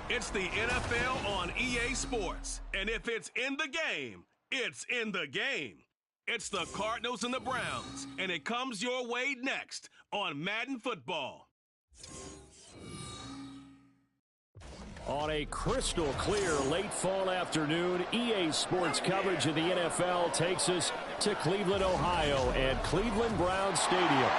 It's the NFL on EA Sports. And if it's in the game, it's in the game. It's the Cardinals and the Browns, and it comes your way next on Madden Football. On a crystal clear late fall afternoon, EA Sports coverage of the NFL takes us to Cleveland, Ohio, and Cleveland Browns Stadium.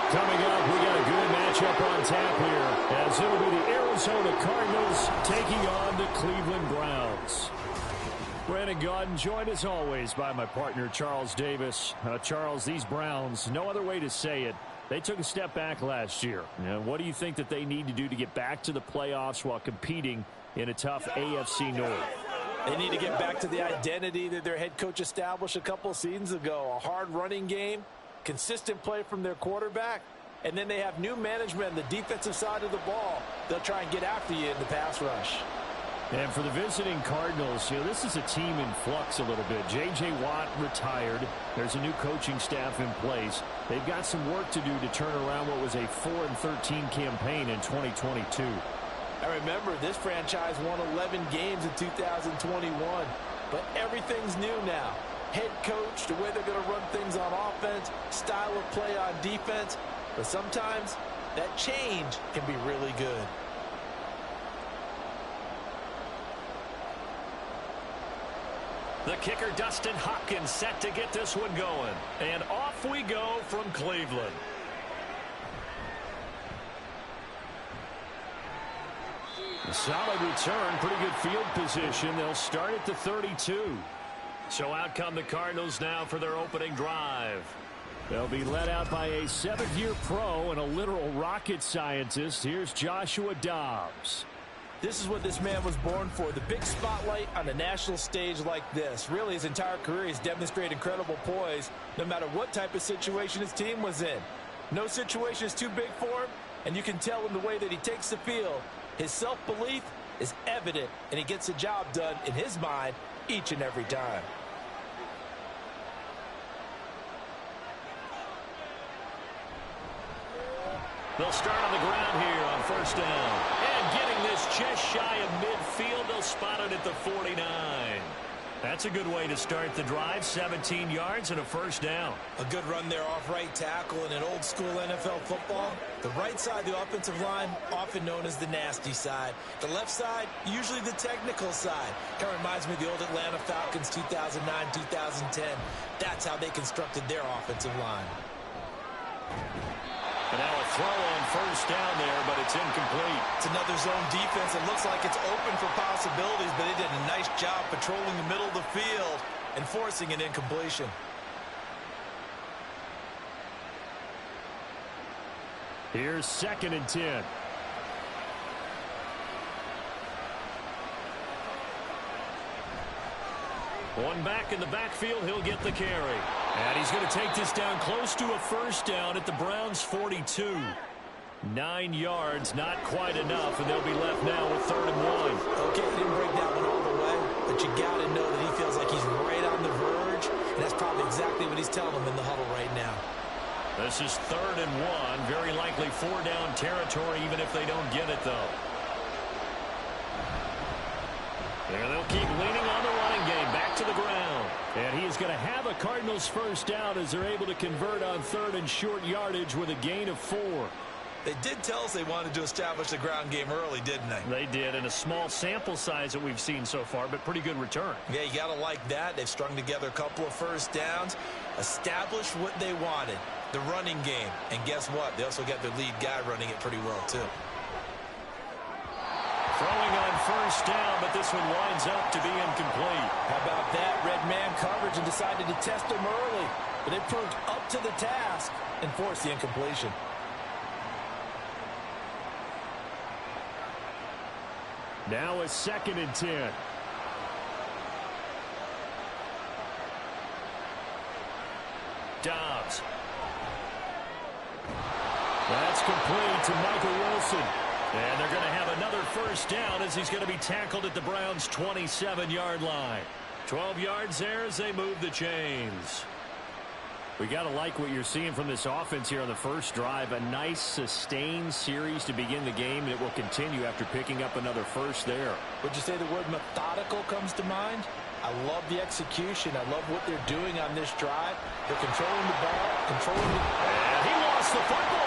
Coming up, we got a good matchup on tap here, as it'll be the Arizona Cardinals taking on the Cleveland Browns. Brandon Gaudin, joined as always by my partner Charles Davis. Charles, these Browns, no other way to say it, they took a step back last year. What do you think that they need to do to get back to the playoffs while competing in a tough AFC North? They need to get back to the identity that their head coach established a couple of seasons ago. A hard running game, consistent play from their quarterback, and then they have new management on the defensive side of the ball. They'll try and get after you in the pass rush. And for the visiting Cardinals, this is a team in flux a little bit. J.J. Watt retired. There's a new coaching staff in place. They've got some work to do to turn around what was a 4-13 campaign in 2022. I remember this franchise won 11 games in 2021, but everything's new now. Head coach, the way they're going to run things on offense, style of play on defense, but sometimes that change can be really good. The kicker, Dustin Hopkins, set to get this one going. And off we go from Cleveland. A solid return, pretty good field position. They'll start at the 32. So out come the Cardinals now for their opening drive. They'll be led out by a 7th-year pro and a literal rocket scientist. Here's Joshua Dobbs. This is what this man was born for, the big spotlight on a national stage like this. Really, his entire career, he's demonstrated incredible poise, no matter what type of situation his team was in. No situation is too big for him, and you can tell in the way that he takes the field. His self-belief is evident, and he gets the job done in his mind each and every time. They'll start on the ground here on first down. And getting this just shy of midfield, they'll spot it at the 49. That's a good way to start the drive, 17 yards and a first down. A good run there off right tackle in an old-school NFL football. The right side of the offensive line, often known as the nasty side. The left side, usually the technical side. Kind of reminds me of the old Atlanta Falcons 2009, 2010. That's how they constructed their offensive line. And now a throw on first down there, but it's incomplete. It's another zone defense. It looks like it's open for possibilities, but they did a nice job patrolling the middle of the field and forcing an incompletion. Here's 2nd and 10. One back in the backfield, he'll get the carry. And he's going to take this down close to a first down at the Browns' 42. 9 yards, not quite enough, and they'll be left now with 3rd and 1. Okay, he didn't break that one all the way, but you got to know that he feels like he's right on the verge, and that's probably exactly what he's telling them in the huddle right now. This is 3rd and 1, very likely 4-down territory, even if they don't get it, though. There, they'll keep leaning on the running game, back to the ground. And he is going to have a Cardinals first down as they're able to convert on 3rd and short yardage with a gain of 4. They did tell us they wanted to establish the ground game early, didn't they? They did, in a small sample size that we've seen so far, but pretty good return. Yeah, you got to like that. They've strung together a couple of first downs, established what they wanted, the running game. And guess what? They also got their lead guy running it pretty well, too. Throwing on first down, but this one winds up to be incomplete. How about that? Red man coverage and decided to test him early. But they proved up to the task and forced the incompletion. Now a 2nd and 10. Dobbs. That's complete to Michael Wilson. And they're going to have another first down as he's going to be tackled at the Browns' 27-yard line. 12 yards there as they move the chains. We got to like what you're seeing from this offense here on the first drive. A nice sustained series to begin the game, and it will continue after picking up another first there. Would you say the word methodical comes to mind? I love the execution. I love what they're doing on this drive. They're controlling the ball, And he lost the football.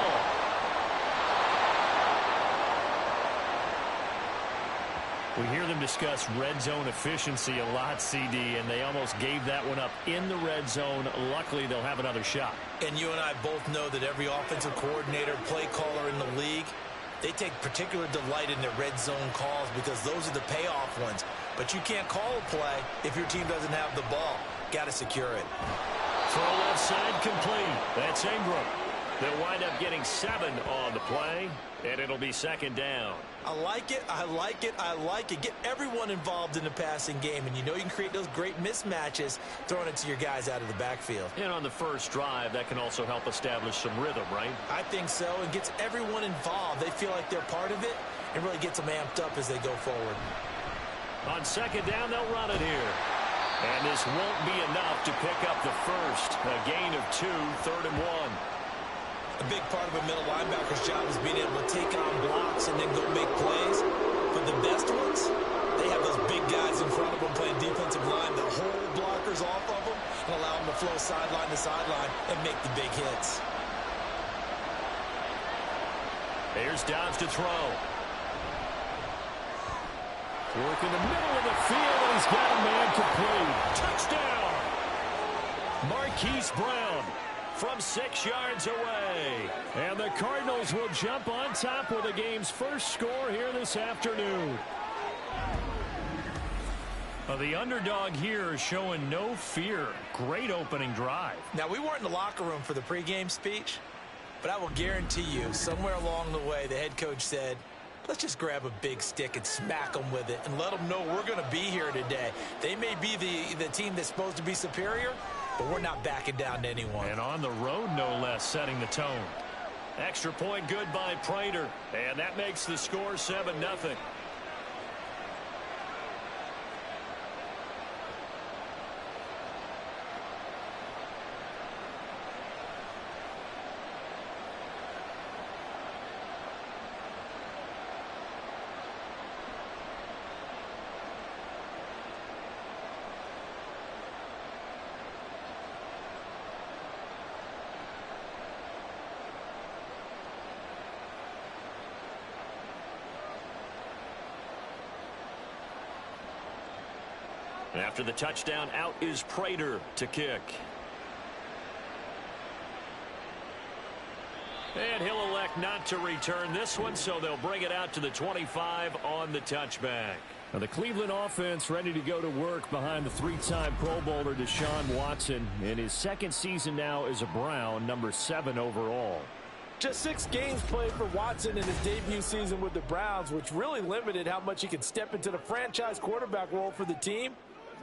We hear them discuss red zone efficiency a lot, CD, and they almost gave that one up in the red zone. Luckily, they'll have another shot. And you and I both know that every offensive coordinator, play caller in the league, they take particular delight in their red zone calls because those are the payoff ones. But you can't call a play if your team doesn't have the ball. Got to secure it. Throw left side complete. That's Ingram. They'll wind up getting 7 on the play, and it'll be second down. I like it. I like it. I like it. Get everyone involved in the passing game, and you know you can create those great mismatches throwing it to your guys out of the backfield. And on the first drive, that can also help establish some rhythm, right? I think so, and gets everyone involved. They feel like they're part of it and really gets them amped up as they go forward. On second down, they'll run it here. And this won't be enough to pick up the first. A gain of 2, 3rd and 1. A big part of a middle linebacker's job is being able to take on blocks and then go make plays. But the best ones, they have those big guys in front of them playing defensive line that hold blockers off of them and allow them to flow sideline to sideline and make the big hits. Here's Dobbs to throw. Work in the middle of the field, and he's got a man complete. Touchdown! Marquise Brown from 6 yards away. And the Cardinals will jump on top with the game's first score here this afternoon. Well, the underdog here is showing no fear. Great opening drive. Now, we weren't in the locker room for the pregame speech, but I will guarantee you, somewhere along the way, the head coach said, let's just grab a big stick and smack them with it and let them know we're going to be here today. They may be the team that's supposed to be superior, but we're not backing down to anyone. And on the road, no less, setting the tone. Extra point good by Prater. And that makes the score 7-0. After the touchdown, out is Prater to kick. And he'll elect not to return this one, so they'll bring it out to the 25 on the touchback. Now the Cleveland offense ready to go to work behind the 3-time Pro Bowler Deshaun Watson in his second season now as a Brown, number 7 overall. Just 6 games played for Watson in his debut season with the Browns, which really limited how much he could step into the franchise quarterback role for the team.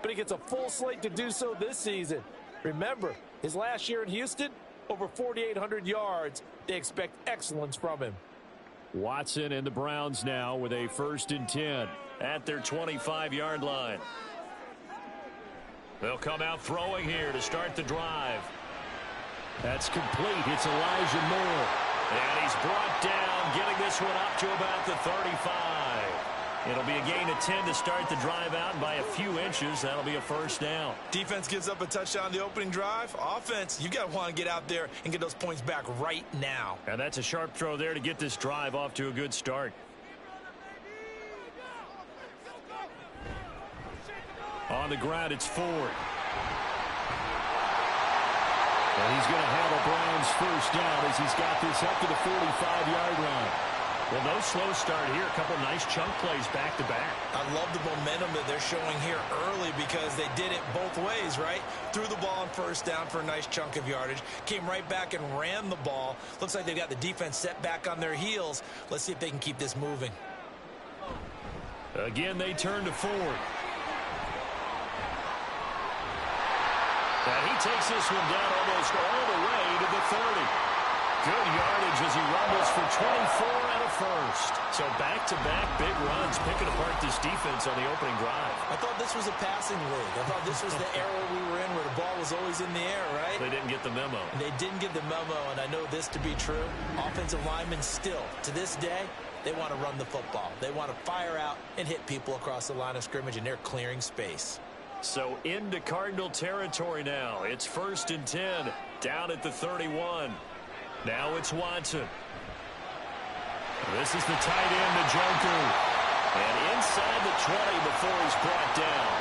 But he gets a full slate to do so this season. Remember, his last year in Houston, over 4,800 yards. They expect excellence from him. Watson and the Browns now with a 1st and 10 at their 25-yard line. They'll come out throwing here to start the drive. That's complete. It's Elijah Moore. And he's brought down, getting this one up to about the 35. It'll be a gain of 10 to start the drive out by a few inches. That'll be a 1st down. Defense gives up a touchdown on the opening drive. Offense, you got to want to get out there and get those points back right now. And that's a sharp throw there to get this drive off to a good start. On the ground, it's Ford. And he's going to have a Browns 1st down as he's got this up to the 45-yard line. Well, no slow start here. A couple nice chunk plays back-to-back. I love the momentum that they're showing here early because they did it both ways, right? Threw the ball on 1st down for a nice chunk of yardage. Came right back and ran the ball. Looks like they've got the defense set back on their heels. Let's see if they can keep this moving. Again, they turn to Ford. And he takes this one down almost all the way to the 30. Good yardage as he rumbles for 24 and a first. So back-to-back big runs, picking apart this defense on the opening drive. I thought this was a passing league. I thought this was the era we were in where the ball was always in the air, right? They didn't get the memo. They didn't get the memo, and I know this to be true. Offensive linemen still, to this day, they want to run the football. They want to fire out and hit people across the line of scrimmage, and they're clearing space. So into Cardinal territory now. It's 1st and 10, down at the 31. Now it's Watson. This is the tight end, Njoku. And inside the 20 before he's brought down.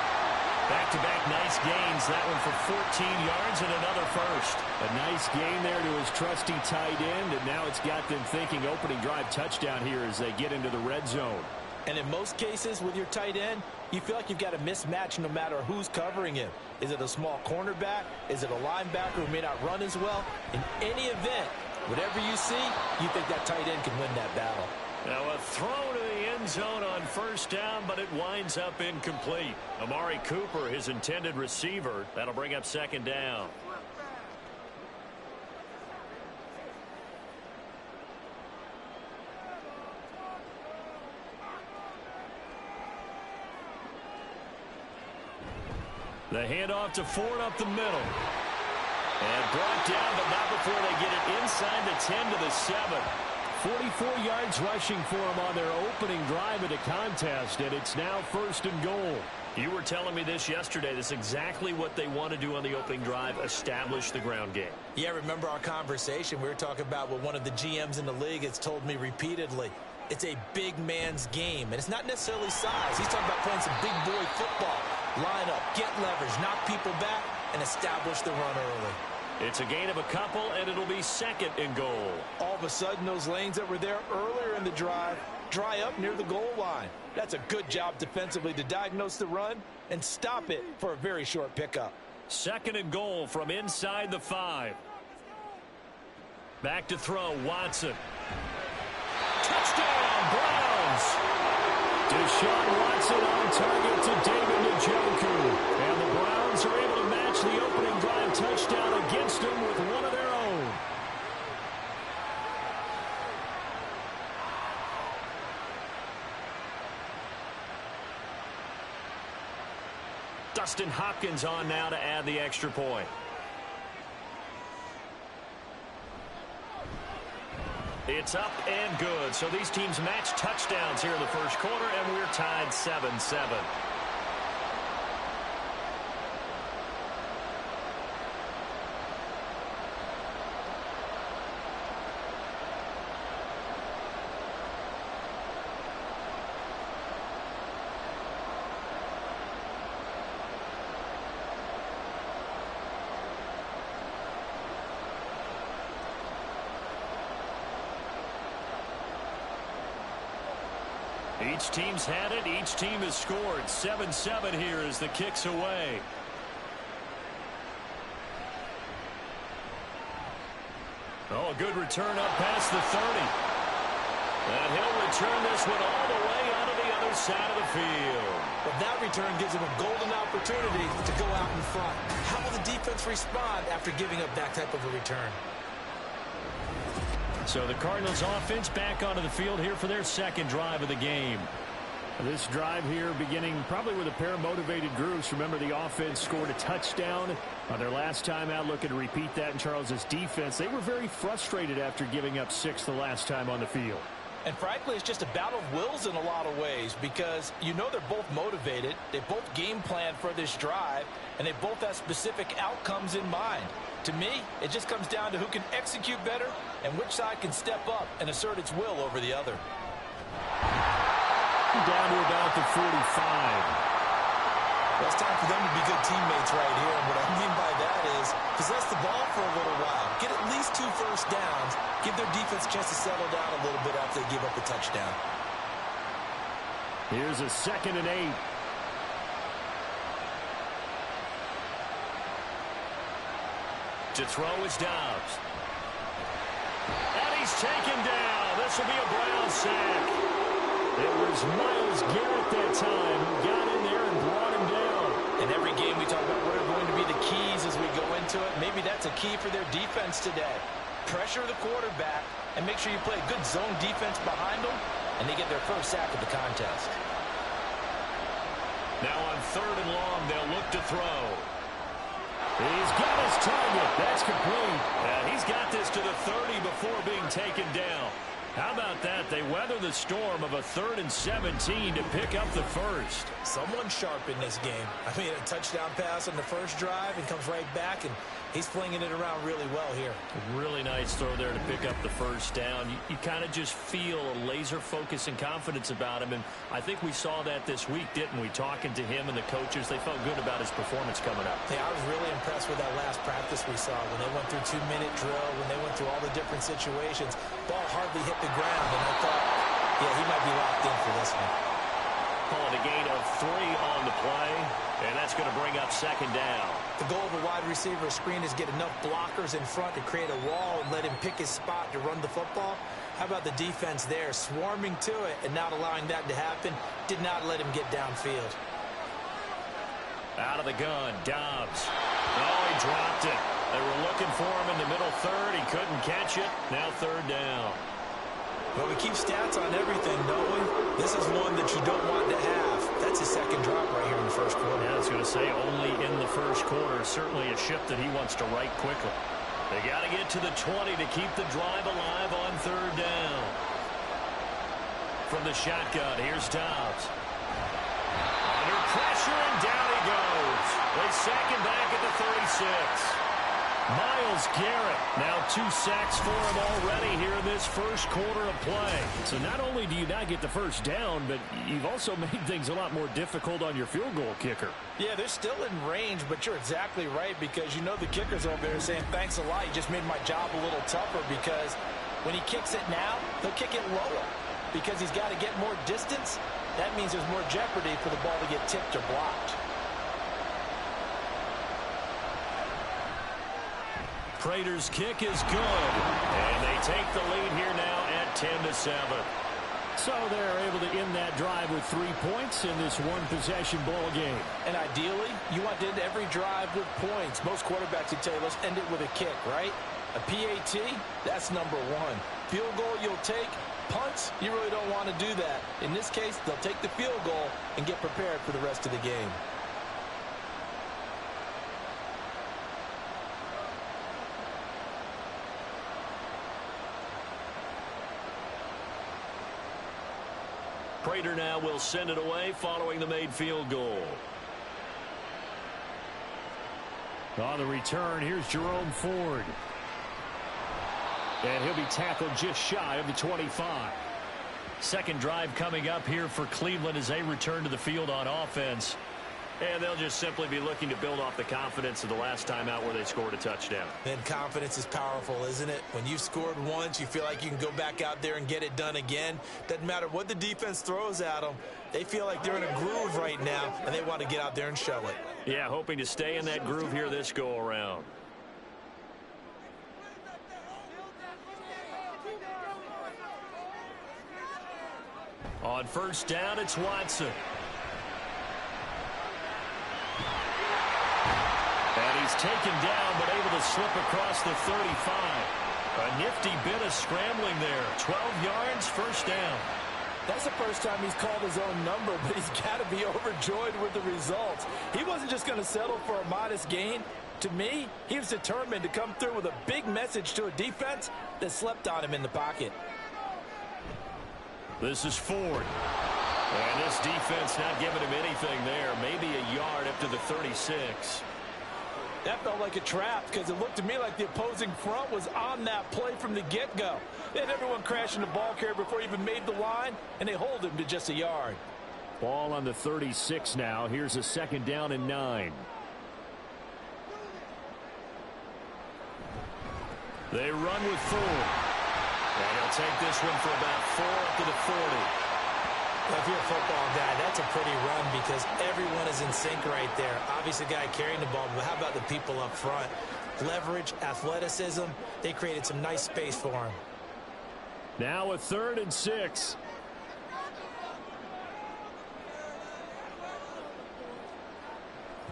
Back-to-back nice gains. That one for 14 yards and another first. A nice gain there to his trusty tight end, and now it's got them thinking opening drive touchdown here as they get into the red zone. And in most cases with your tight end, you feel like you've got a mismatch no matter who's covering him. Is it a small cornerback? Is it a linebacker who may not run as well? In any event, whatever you see, you think that tight end can win that battle. Now a throw to the end zone on 1st down, but it winds up incomplete. Amari Cooper, his intended receiver. That'll bring up 2nd down. The handoff to Ford up the middle. And brought down, but not before they get it inside the 10 to the 7. 44 yards rushing for him on their opening drive of the contest, and it's now 1st and goal. You were telling me this yesterday. This is exactly what they want to do on the opening drive, establish the ground game. Yeah, remember our conversation. We were talking about what one of the GMs in the league has told me repeatedly. It's a big man's game, and it's not necessarily size. He's talking about playing some big boy football. Line up, get leverage, knock people back, and establish the run early. It's a gain of a couple, and it'll be 2nd and goal. All of a sudden, those lanes that were there earlier in the drive dry up near the goal line. That's a good job defensively to diagnose the run and stop it for a very short pickup. 2nd and goal from inside the 5. Back to throw, Watson. Touchdown, Browns! Deshaun Watson on target to David Njoku. And the Browns are able to match the opening drive touchdown against them with one of their own. Dustin Hopkins on now to add the extra point. It's up and good. So these teams match touchdowns here in the first quarter, and we're tied 7-7. Each team's had it. Each team has scored. 7-7 here as the kick's away. Oh, a good return up past the 30. And he'll return this one all the way onto the other side of the field. But that return gives him a golden opportunity to go out in front. How will the defense respond after giving up that type of a return? So the Cardinals offense back onto the field here for their 2nd drive of the game. This drive here beginning probably with a pair of motivated groups. Remember, the offense scored a touchdown on their last time out. Looking to repeat that in Charles's defense. They were very frustrated after giving up 6 the last time on the field. And frankly, it's just a battle of wills in a lot of ways because you know they're both motivated. They both game plan for this drive, and they both have specific outcomes in mind. To me, it just comes down to who can execute better and which side can step up and assert its will over the other. Down to about the 45. Well, it's time for them to be good teammates right here. And what I mean by that is possess the ball for a little while. Get at least 2 first downs. Give their defense a chance to settle down a little bit after they give up a touchdown. Here's a 2nd and 8. To throw is Dobbs. And he's taken down. This will be a Brown sack. It was Myles Garrett that time who got in there and brought him down. In every game we talk about what are going to be the keys as we go into it. Maybe that's a key for their defense today. pressure the quarterback and make sure you play good zone defense behind them, and they get their first sack of the contest. Now on 3rd and long, they'll look to throw. He's got his target. That's complete. And he's got this to the 30 before being taken down. How about that? They weather the storm of a 3rd and 17 to pick up the first. Someone sharp in this game. I mean, a touchdown pass on the first drive and comes right back, and he's flinging it around really well here. A really nice throw there to pick up the first down. You kind of just feel a laser focus and confidence about him, and I think we saw that this week, didn't we? Talking to him and the coaches, they felt good about his performance coming up. Yeah, I was really impressed with that last practice we saw when they went through 2-minute drill, when they went through all the different situations. Ball hardly hit the ground, and I thought, yeah, he might be locked in for this one. Calling a gain of 3 on the play, and that's going to bring up 2nd down. The goal of a wide receiver screen is get enough blockers in front to create a wall and let him pick his spot to run the football. How about the defense there, swarming to it and not allowing that to happen? Did not let him get downfield. Out of the gun, Dobbs. Oh, he dropped it. They were looking for him in the middle 3rd. He couldn't catch it. Now 3rd down. Well, we keep stats on everything, don't we? This is one that you don't want to have. That's his 2nd drop right here in the first quarter. Yeah, I was going to say only in the first quarter. Certainly a ship that he wants to right quickly. They got to get to the 20 to keep the drive alive on 3rd down. From the shotgun, here's Dobbs. Under pressure, and down he goes. They sack him back at the 36. Myles Garrett, now 2 sacks for him already here in this first quarter of play. So not only do you not get the first down, but you've also made things a lot more difficult on your field goal kicker. Yeah, they're still in range, but you're exactly right, because you know the kicker's over there saying, thanks a lot, you just made my job a little tougher, because when he kicks it now, he'll kick it lower because he's got to get more distance. That means there's more jeopardy for the ball to get tipped or blocked. Prater's kick is good, and they take the lead here now at 10-7. So they're able to end that drive with 3 points in this one-possession ball game. And ideally, you want to end every drive with points. Most quarterbacks would tell you, let's end it with a kick, right? A PAT, that's number 1. Field goal you'll take. Punts, you really don't want to do that. In this case, they'll take the field goal and get prepared for the rest of the game. Prater now will send it away following the made field goal. On the return, here's Jerome Ford. And he'll be tackled just shy of the 25. Second drive coming up here for Cleveland as they return to the field on offense. And they'll just simply be looking to build off the confidence of the last time out where they scored a touchdown. And confidence is powerful, isn't it? When you've scored once, you feel like you can go back out there and get it done again. Doesn't matter what the defense throws at them. They feel like they're in a groove right now, and they want to get out there and show it. Yeah, hoping to stay in that groove here this go-around. On first down, it's Watson. And he's taken down, but able to slip across the 35. A nifty bit of scrambling there. 12 yards, first down. That's the first time he's called his own number, but he's got to be overjoyed with the results. He wasn't just going to settle for a modest gain. To me, he was determined to come through with a big message to a defense that slept on him in the pocket. This is Ford. And this defense not giving him anything there. Maybe a yard up to the 36. That felt like a trap because it looked to me like the opposing front was on that play from the get-go. They had everyone crashing the ball carrier before he even made the line, and they hold him to just a yard. Ball on the 36 now. Here's a second down and 9. They run with Ford. And he'll take this one for about 4 up to the 40. Well, if you're a football guy, that's a pretty run because everyone is in sync right there. Obviously, the guy carrying the ball, but how about the people up front? Leverage, athleticism, they created some nice space for him. Now a 3rd and 6.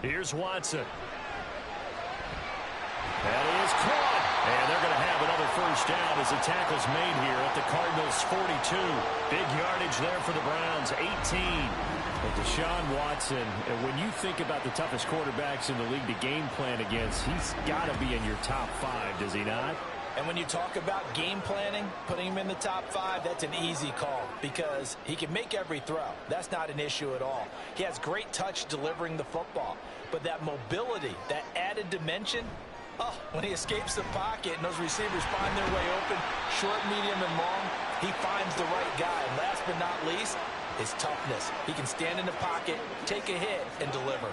Here's Watson. And he is caught. And they're going to have another first down as the tackle's made here at the Cardinals' 42. Big yardage there for the Browns, 18. But Deshaun Watson, when you think about the toughest quarterbacks in the league to game plan against, he's got to be in your top 5, does he not? And when you talk about game planning, putting him in the top 5, that's an easy call because he can make every throw. That's not an issue at all. He has great touch delivering the football. But that mobility, that added dimension, when he escapes the pocket and those receivers find their way open, short, medium, and long, he finds the right guy. And last but not least, his toughness. He can stand in the pocket, take a hit, and deliver.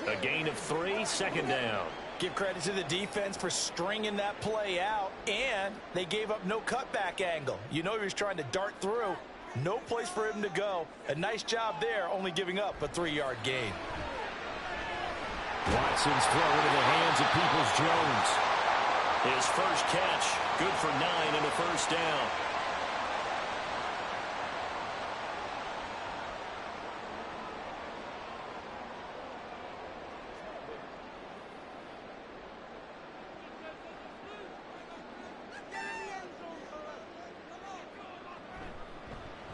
A gain of 3, second down. Give credit to the defense for stringing that play out, and they gave up no cutback angle. You know he was trying to dart through. No place for him to go. A nice job there, only giving up a 3-yard gain. Watson's throw into the hands of Peoples-Jones. His first catch, good for 9 and a first down.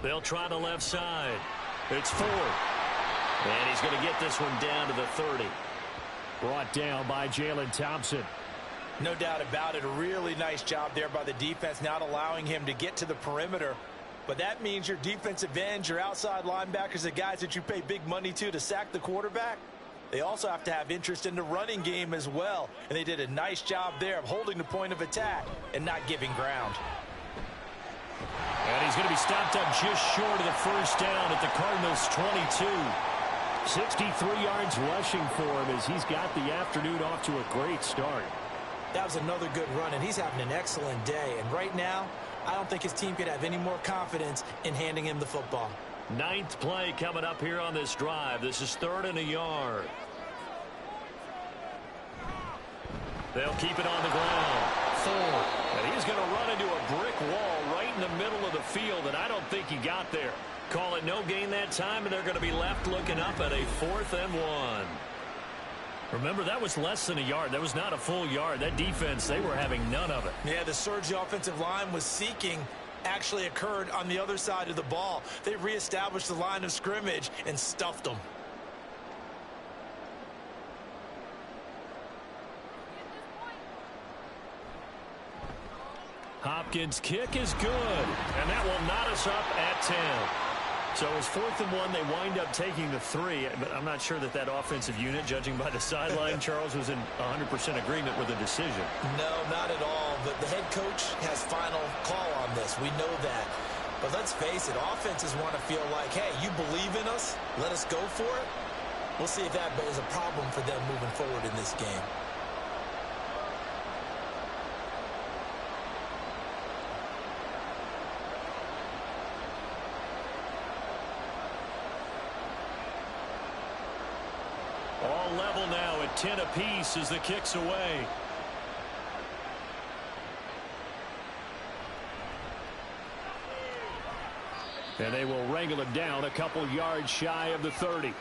They'll try the left side. It's 4. And he's going to get this one down to the 30. Brought down by Jalen Thompson. No doubt about it. A really nice job there by the defense, not allowing him to get to the perimeter. But that means your defensive ends, your outside linebackers, the guys that you pay big money to sack the quarterback, they also have to have interest in the running game as well. And they did a nice job there of holding the point of attack and not giving ground. And he's going to be stopped up just short of the first down at the Cardinals' 22. 63 yards rushing for him as he's got the afternoon off to a great start. That was another good run, and he's having an excellent day. And right now, I don't think his team could have any more confidence in handing him the football. 9th play coming up here on this drive. This is 3rd and a yard. They'll keep it on the ground. 4. And he's going to run into a brick wall right in the middle of the field, and I don't think he got there. Call it no gain that time, and they're going to be left looking up at a 4th and 1. Remember, that was less than a yard. That was not a full yard. That defense, they were having none of it. Yeah, the surge the offensive line was seeking actually occurred on the other side of the ball. They reestablished the line of scrimmage and stuffed them. Hopkins' kick is good, and that will knot us up at 10. So it was 4th and 1. They wind up taking the 3, but I'm not sure that that offensive unit, judging by the sideline, Charles, was in 100% agreement with the decision. No, not at all. But the head coach has final call on this. We know that. But let's face it, offenses want to feel like, hey, you believe in us, let us go for it. We'll see if that is a problem for them moving forward in this game. All level now at 10 apiece as the kick's away. And they will wrangle him down a couple yards shy of the 30.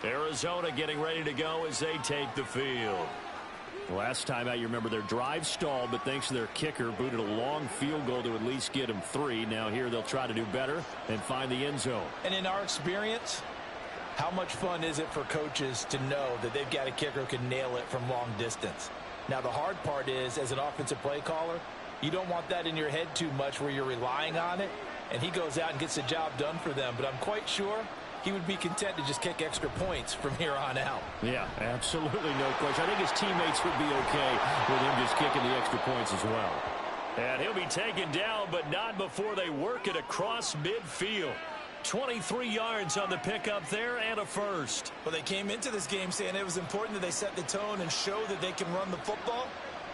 Arizona getting ready to go as they take the field. Last time out, you remember their drive stalled, but thanks to their kicker, booted a long field goal to at least get them 3. Now here they'll try to do better and find the end zone. And in our experience, how much fun is it for coaches to know that they've got a kicker who can nail it from long distance? Now, the hard part is, as an offensive play caller, you don't want that in your head too much where you're relying on it, and he goes out and gets the job done for them. But I'm quite sure he would be content to just kick extra points from here on out. Yeah, absolutely no question. I think his teammates would be okay with him just kicking the extra points as well. And he'll be taken down, but not before they work it across midfield. 23 yards on the pickup there and a first. Well, they came into this game saying it was important that they set the tone and show that they can run the football.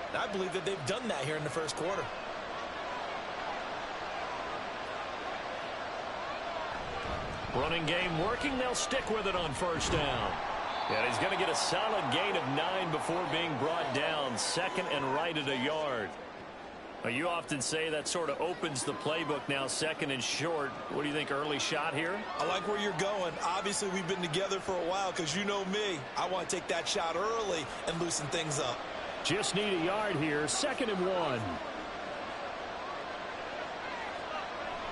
And I believe that they've done that here in the first quarter. Running game working. They'll stick with it on first down. And he's going to get a solid gain of 9 before being brought down. 2nd and right at a yard. Well, you often say that sort of opens the playbook now, 2nd and short. What do you think, early shot here? I like where you're going. Obviously, we've been together for a while because you know me. I want to take that shot early and loosen things up. Just need a yard here. 2nd and 1.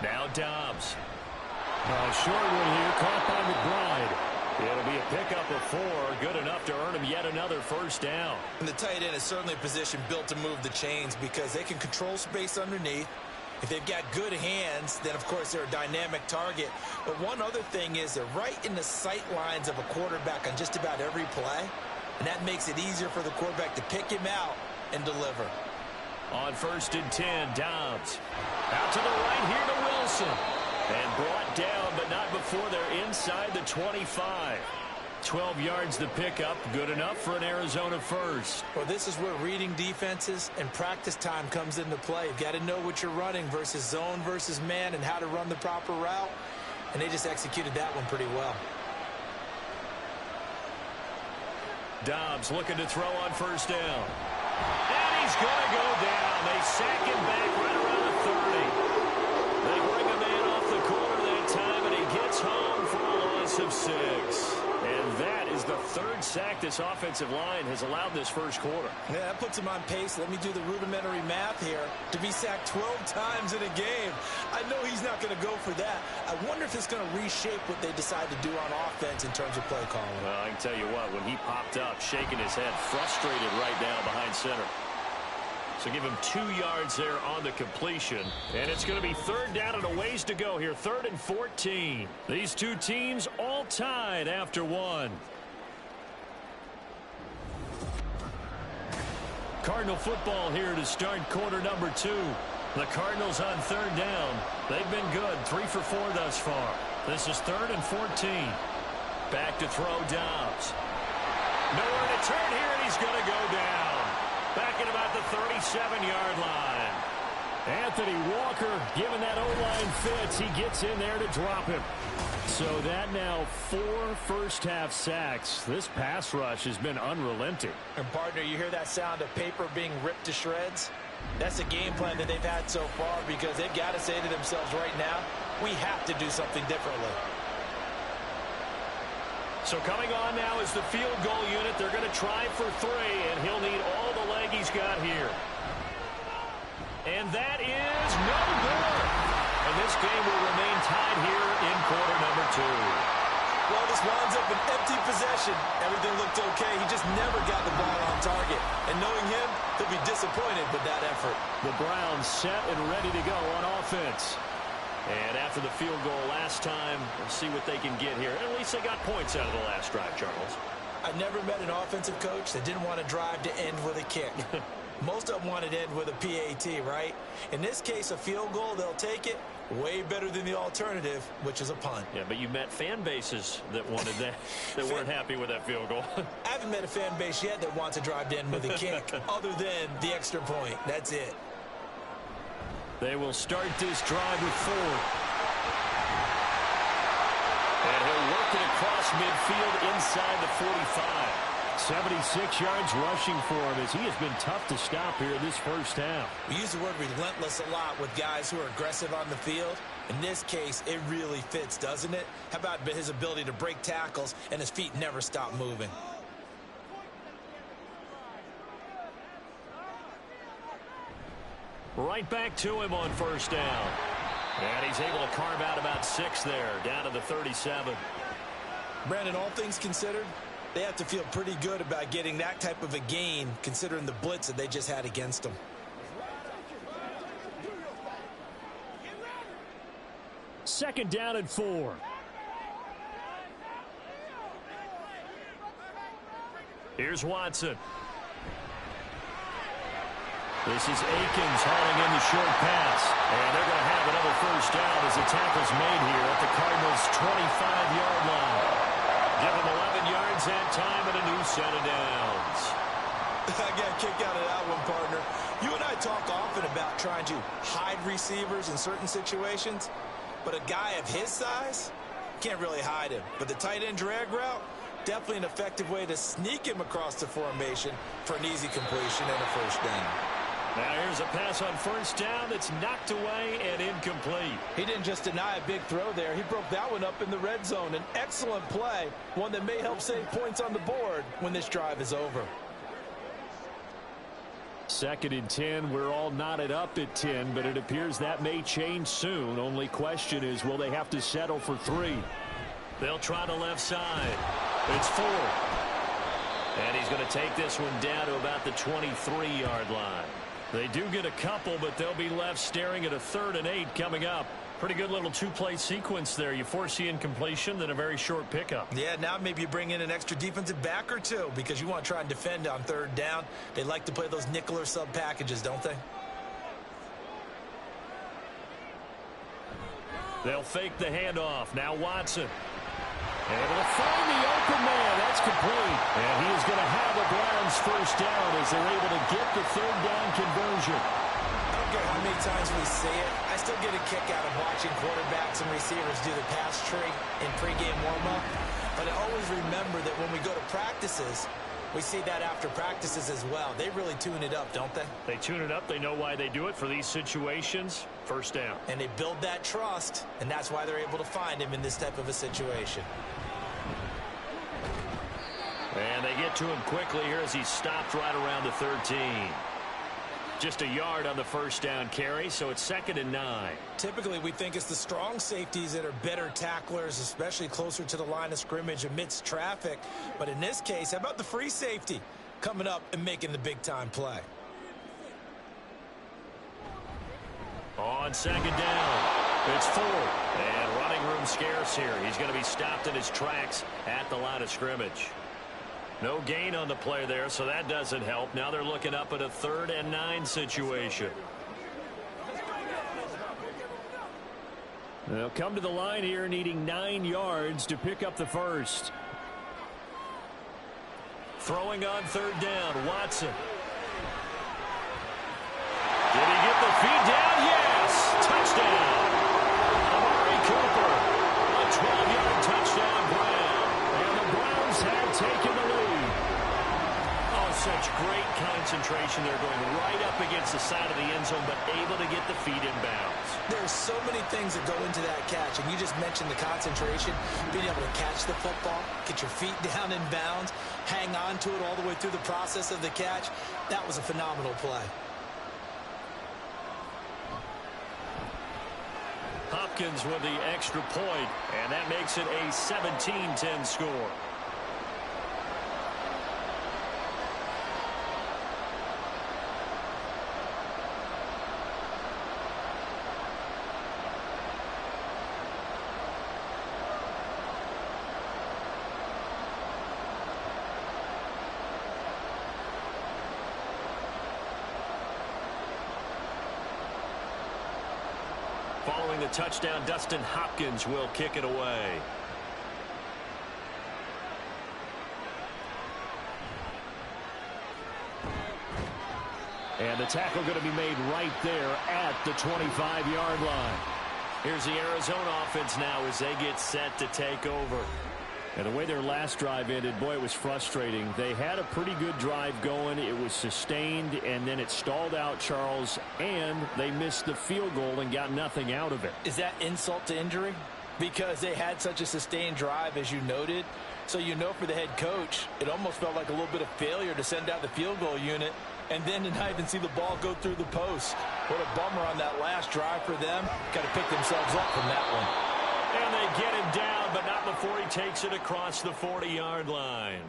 Now Dobbs. A short one here, caught by McBride. It'll be a pickup of 4, good enough to earn him yet another first down. And the tight end is certainly a position built to move the chains because they can control space underneath. If they've got good hands, then of course they're a dynamic target. But one other thing is they're right in the sight lines of a quarterback on just about every play. And that makes it easier for the quarterback to pick him out and deliver. On 1st and 10, Dobbs. Out to the right here to Wilson. And brought down, but not before they're inside the 25. 12 yards the pickup, good enough for an Arizona first. Well, this is where reading defenses and practice time comes into play. You've got to know what you're running versus zone versus man and how to run the proper route. And they just executed that one pretty well. Dobbs looking to throw on 1st down. And he's going to go down. They sack him back right around the 30. They bring a man off the corner that time, and he gets home for a loss of 6. And that is the 3rd sack this offensive line has allowed this first quarter. Yeah, that puts him on pace. Let me do the rudimentary math here. To be sacked 12 times in a game, I know he's not going to go for that. I wonder if it's going to reshape what they decide to do on offense in terms of play calling. Well, I can tell you what, when he popped up, shaking his head, frustrated right now behind center. So give him 2 yards there on the completion. And it's going to be 3rd down and a ways to go here. 3rd and 14. These two teams all tied after 1. Cardinal football here to start quarter number 2. The Cardinals on 3rd down. They've been good. 3 for 4 thus far. This is 3rd and 14. Back to throw Dobbs. Nowhere to turn here, and he's going to go down. Back at about the 37-yard line. Anthony Walker giving that O-line fits. He gets in there to drop him. So that now 4 first-half sacks. This pass rush has been unrelenting. And, partner, you hear that sound of paper being ripped to shreds? That's a game plan that they've had so far because they've got to say to themselves right now, we have to do something differently. So coming on now is the field goal unit. They're going to try for 3, and he'll need all the leg he's got here. And that is no good. And this game will remain tied here in quarter number 2. Well, this winds up an empty possession. Everything looked okay. He just never got the ball on target. And knowing him, he'll be disappointed with that effort. The Browns set and ready to go on offense. And after the field goal last time, we'll see what they can get here. At least they got points out of the last drive, Charles. I've never met an offensive coach that didn't want to drive to end with a kick. Most of them wanted to end with a PAT, right? In this case, a field goal, they'll take it. Way better than the alternative, which is a punt. Yeah, but you met fan bases that wanted that, that weren't happy with that field goal. I haven't met a fan base yet that wants to drive to end with a kick, other than the extra point. That's it. They will start this drive with 4. And he'll work it across midfield inside the 45. 76 yards rushing for him as he has been tough to stop here this first half. We use the word relentless a lot with guys who are aggressive on the field. In this case, it really fits, doesn't it? How about his ability to break tackles and his feet never stop moving? Right back to him on first down. And he's able to carve out about 6 there, down to the 37. Brandon, all things considered, they have to feel pretty good about getting that type of a gain, considering the blitz that they just had against them. Second down and 4. Here's Watson. This is Akins hauling in the short pass. And they're going to have another first down as the tackle's made here at the Cardinals' 25-yard line. Give them 11 yards that time and a new set of downs. I got a kick out of that one, partner. You and I talk often about trying to hide receivers in certain situations, but a guy of his size can't really hide him. But the tight end drag route, definitely an effective way to sneak him across the formation for an easy completion and a first down. Now here's a pass on first down that's knocked away and incomplete. He didn't just deny a big throw there. He broke that one up in the red zone. An excellent play, one that may help save points on the board when this drive is over. 2nd and 10. We're all knotted up at 10, but it appears that may change soon. Only question is, will they have to settle for 3? They'll try the left side. It's 4. And he's going to take this one down to about the 23-yard line. They do get a couple, but they'll be left staring at a 3rd and 8 coming up. Pretty good little two-play sequence there. You force the incompletion, then a very short pickup. Yeah, now maybe you bring in an extra defensive back or two because you want to try and defend on 3rd down. They like to play those nickel or sub packages, don't they? They'll fake the handoff. Now Watson. Able to find the open man. That's complete. And he is going to have the Browns first down as they're able to get the 3rd down conversion. I don't care how many times we say it, I still get a kick out of watching quarterbacks and receivers do the pass tree in pregame warm-up. But I always remember that when we go to practices, we see that after practices as well. They really tune it up, don't they? They tune it up. They know why they do it for these situations. First down. And they build that trust, and that's why they're able to find him in this type of a situation. And they get to him quickly here as he stopped right around the 13. Just a yard on the first down carry, so it's 2nd and 9. Typically, we think it's the strong safeties that are better tacklers, especially closer to the line of scrimmage amidst traffic. But in this case, how about the free safety coming up and making the big-time play? On 2nd down, it's 4. And running room scarce here. He's going to be stopped in his tracks at the line of scrimmage. No gain on the play there, so that doesn't help. Now they're looking up at a 3rd and 9 situation. They'll come to the line here needing 9 yards to pick up the first. Throwing on 3rd down, Watson. Did he get the feed down? Yes! Touchdown! Amari Cooper. A 12-yard touchdown Brown. And the Browns have taken the lead. Oh, such great concentration. They're going right up against the side of the end zone, but able to get the feet in bounds. There's so many things that go into that catch, and you just mentioned the concentration, being able to catch the football, get your feet down in bounds, hang on to it all the way through the process of the catch. That was a phenomenal play. Hopkins with the extra point, and that makes it a 17-10 score. Following the touchdown, Dustin Hopkins will kick it away. And the tackle going to be made right there at the 25-yard line. Here's the Arizona offense now as they get set to take over. And the way their last drive ended, boy, it was frustrating. They had a pretty good drive going. It was sustained, and then it stalled out, Charles, and they missed the field goal and got nothing out of it. Is that insult to injury? Because they had such a sustained drive, as you noted. So you know for the head coach, it almost felt like a little bit of failure to send out the field goal unit and then to not even see the ball go through the post. What a bummer on that last drive for them. Got to pick themselves up from that one. And they get him down, but not before he takes it across the 40-yard line.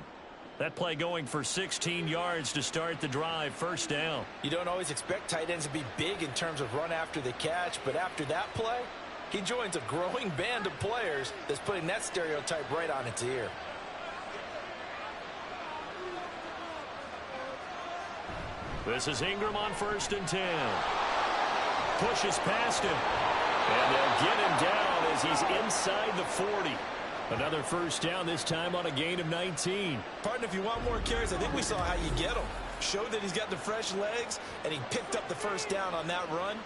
That play going for 16 yards to start the drive. First down. You don't always expect tight ends to be big in terms of run after the catch, but after that play, he joins a growing band of players that's putting that stereotype right on its ear. This is Ingram on 1st and 10. Pushes past him. And they'll get him down as he's inside the 40. Another first down, this time on a gain of 19. Partner, if you want more carries, I think we saw how you get them. Show that he's got the fresh legs, and he picked up the first down on that run.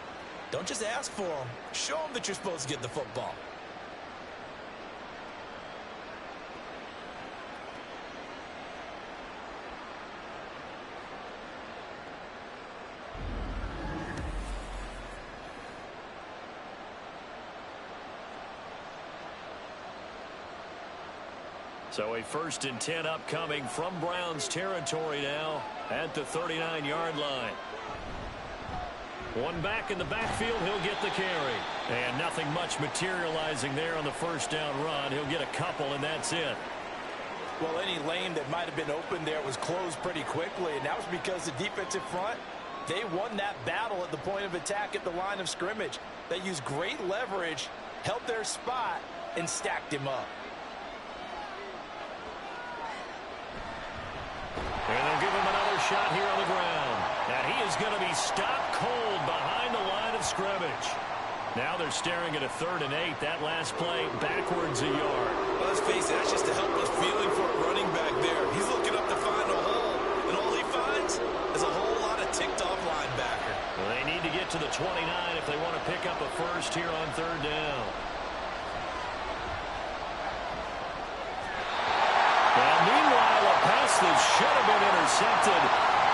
Don't just ask for them. Show them that you're supposed to get the football. So a 1st and 10 upcoming from Browns territory now at the 39-yard line. One back in the backfield, he'll get the carry. And nothing much materializing there on the 1st down run. He'll get a couple, and that's it. Well, any lane that might have been open there was closed pretty quickly, and that was because the defensive front, they won that battle at the point of attack at the line of scrimmage. They used great leverage, held their spot, and stacked him up. And they'll give him another shot here on the ground. And he is going to be stopped cold behind the line of scrimmage. Now they're staring at a 3rd and 8. That last play backwards a yard. Well, let's face it, that's just a helpless feeling for a running back there. He's looking up to find a hole, and all he finds is a whole lot of ticked-off linebacker. Well, they need to get to the 29 if they want to pick up a first here on 3rd down. Well, meanwhile, a pass that should have been intercepted,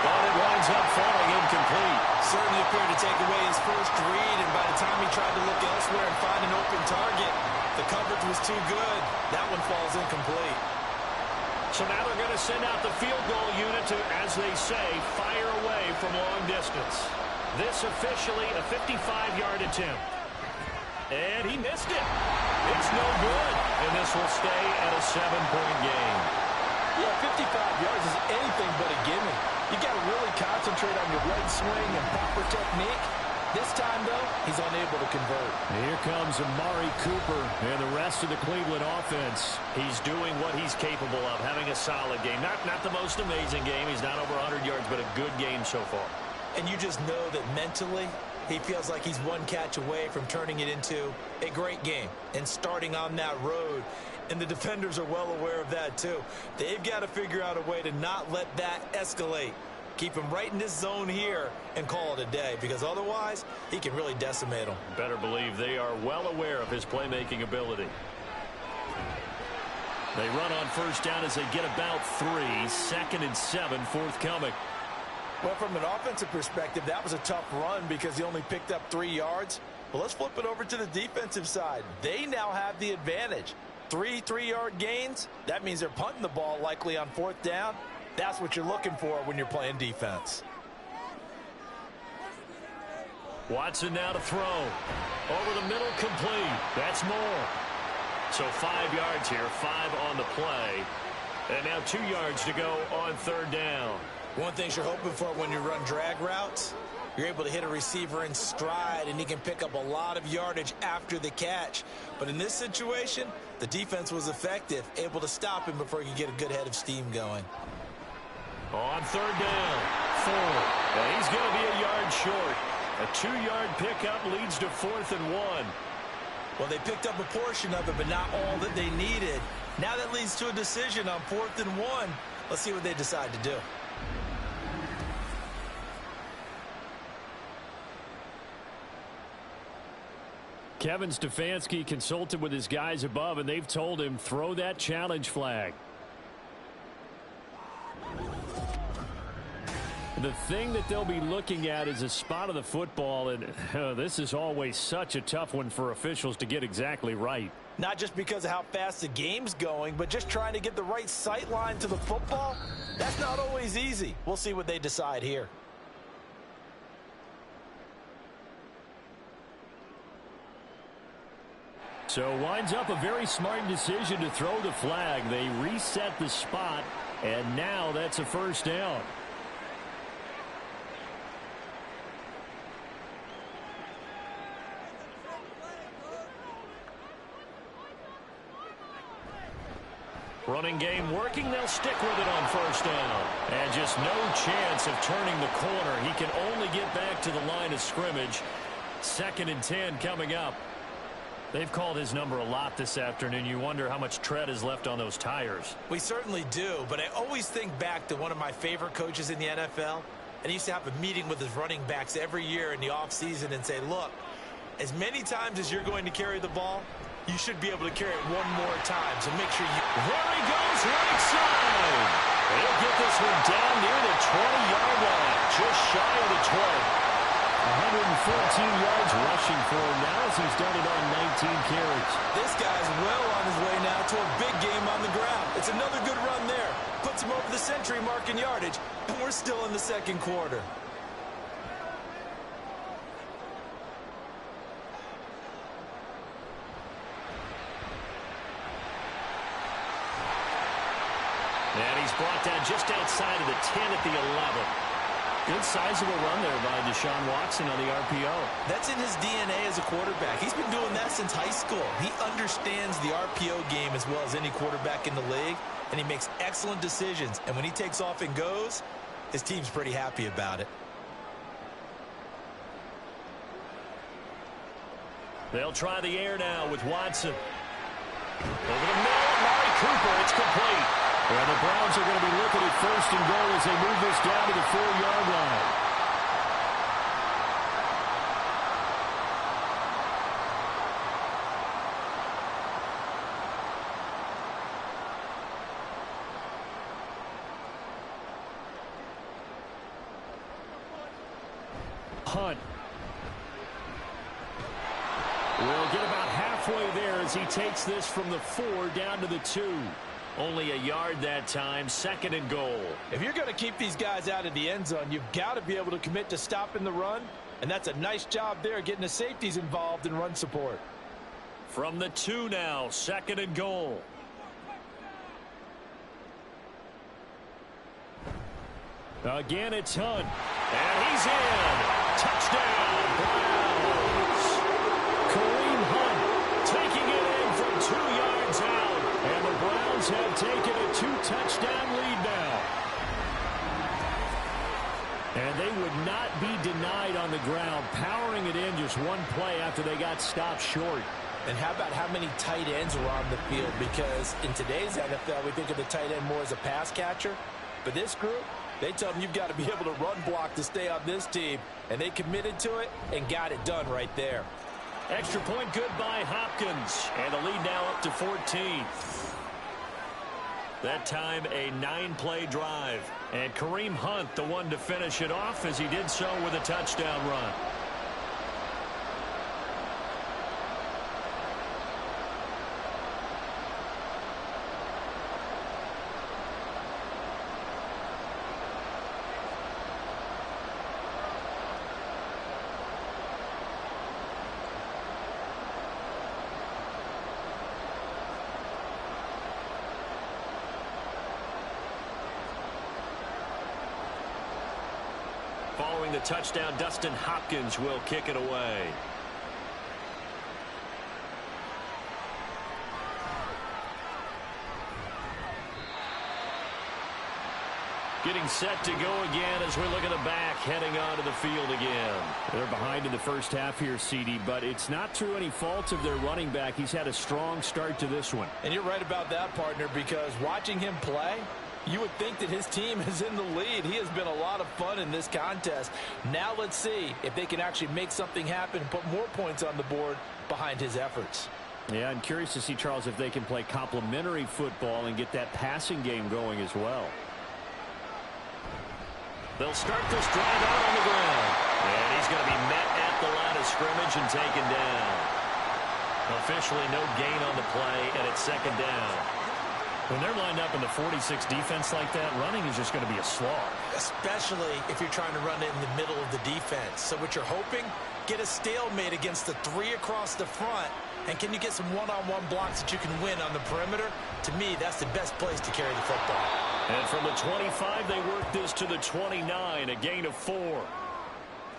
but it winds up falling incomplete. Certainly appeared to take away his first read, and by the time he tried to look elsewhere and find an open target, the coverage was too good. That one falls incomplete. So now they're going to send out the field goal unit to, as they say, fire away from long distance. This officially a 55-yard attempt. And he missed it. It's no good. And this will stay at a 7-point game. Yeah, 55 yards is anything but a gimme. You got to really concentrate on your leg swing and proper technique. This time, though, he's unable to convert. Here comes Amari Cooper and the rest of the Cleveland offense. He's doing what he's capable of, having a solid game. Not the most amazing game. He's not over 100 yards, but a good game so far. And you just know that mentally, he feels like he's one catch away from turning it into a great game and starting on that road. And the defenders are well aware of that, too. They've got to figure out a way to not let that escalate. Keep him right in this zone here and call it a day, because otherwise he can really decimate them. Better believe they are well aware of his playmaking ability. They run on 1st down as they get about 3. 2nd and 7 forthcoming. Well, from an offensive perspective, that was a tough run because he only picked up 3 yards. Well, let's flip it over to the defensive side. They now have the advantage. 3 3-yard gains. That means they're punting the ball likely on 4th down. That's what you're looking for when you're playing defense. Watson now to throw. Over the middle, complete. That's more. So 5 yards here, 5 on the play. And now 2 yards to go on 3rd down. One thing you're hoping for when you run drag routes, you're able to hit a receiver in stride, and he can pick up a lot of yardage after the catch. But in this situation, the defense was effective, able to stop him before he could get a good head of steam going. On 3rd down, 4. And he's going to be a yard short. A 2-yard pickup leads to 4th and 1. Well, they picked up a portion of it, but not all that they needed. Now that leads to a decision on 4th and 1. Let's see what they decide to do. Kevin Stefanski consulted with his guys above, and they've told him throw that challenge flag. The thing that they'll be looking at is a spot of the football, and this is always such a tough one for officials to get exactly right. Not just because of how fast the game's going, but just trying to get the right sight line to the football. That's not always easy. We'll see what they decide here. So winds up a very smart decision to throw the flag. They reset the spot, and now that's a 1st down. Running game working. They'll stick with it on 1st down. And just no chance of turning the corner. He can only get back to the line of scrimmage. 2nd and 10 coming up. They've called his number a lot this afternoon. You wonder how much tread is left on those tires. We certainly do, but I always think back to one of my favorite coaches in the NFL. And he used to have a meeting with his running backs every year in the offseason and say, look, as many times as you're going to carry the ball, you should be able to carry it one more time. So make sure you... There he goes, right side. He'll get this one down near the 20-yard line, just shy of the 20. 114 yards rushing for him now as he's done it on 19 carries. This guy's well on his way now to a big game on the ground. It's another good run there. Puts him over the century mark in yardage, and we're still in the second quarter. And he's brought down just outside of the 10 at the 11. Good sizable run there by Deshaun Watson on the RPO. That's in his DNA as a quarterback. He's been doing that since high school. He understands the RPO game as well as any quarterback in the league, and he makes excellent decisions. And when he takes off and goes, his team's pretty happy about it. They'll try the air now with Watson. Over the middle, Amari Cooper, it's complete. And the Browns are going to be looking at first and goal as they move this down to the 4-yard line. Hunt will get about halfway there as he takes this from the 4 down to the 2. Only a yard that time, second and goal. If you're going to keep these guys out of the end zone, you've got to be able to commit to stopping the run, and that's a nice job there getting the safeties involved in run support. From the 2 now, second and goal. Again, it's Hunt. And he's in. Touchdown, Browns. Kareem Hunt taking it in from 2 yards out. And the Browns have taken a 2-touchdown lead now. And they would not be denied on the ground, powering it in just one play after they got stopped short. And how about how many tight ends were on the field? Because in today's NFL, we think of the tight end more as a pass catcher. But this group, they tell them you've got to be able to run block to stay on this team. And they committed to it and got it done right there. Extra point good by Hopkins. And the lead now up to 14. That time a 9-play drive. And Kareem Hunt the one to finish it off as he did so with a touchdown run. Following the touchdown, Dustin Hopkins will kick it away. Getting set to go again as we look at the back, heading onto the field again. They're behind in the first half here, CD, but it's not through any fault of their running back. He's had a strong start to this one. And you're right about that, partner, because watching him play, you would think that his team is in the lead. He has been a lot of fun in this contest. Now let's see if they can actually make something happen and put more points on the board behind his efforts. Yeah, I'm curious to see, Charles, if they can play complementary football and get that passing game going as well. They'll start this drive out on the ground. And he's going to be met at the line of scrimmage and taken down. Officially no gain on the play, and it's second down. When they're lined up in the 46 defense like that, running is just going to be a slog. Especially if you're trying to run it in the middle of the defense. So what you're hoping, get a stalemate against the 3 across the front. And can you get some one-on-one blocks that you can win on the perimeter? To me, that's the best place to carry the football. And from the 25, they work this to the 29, a gain of 4.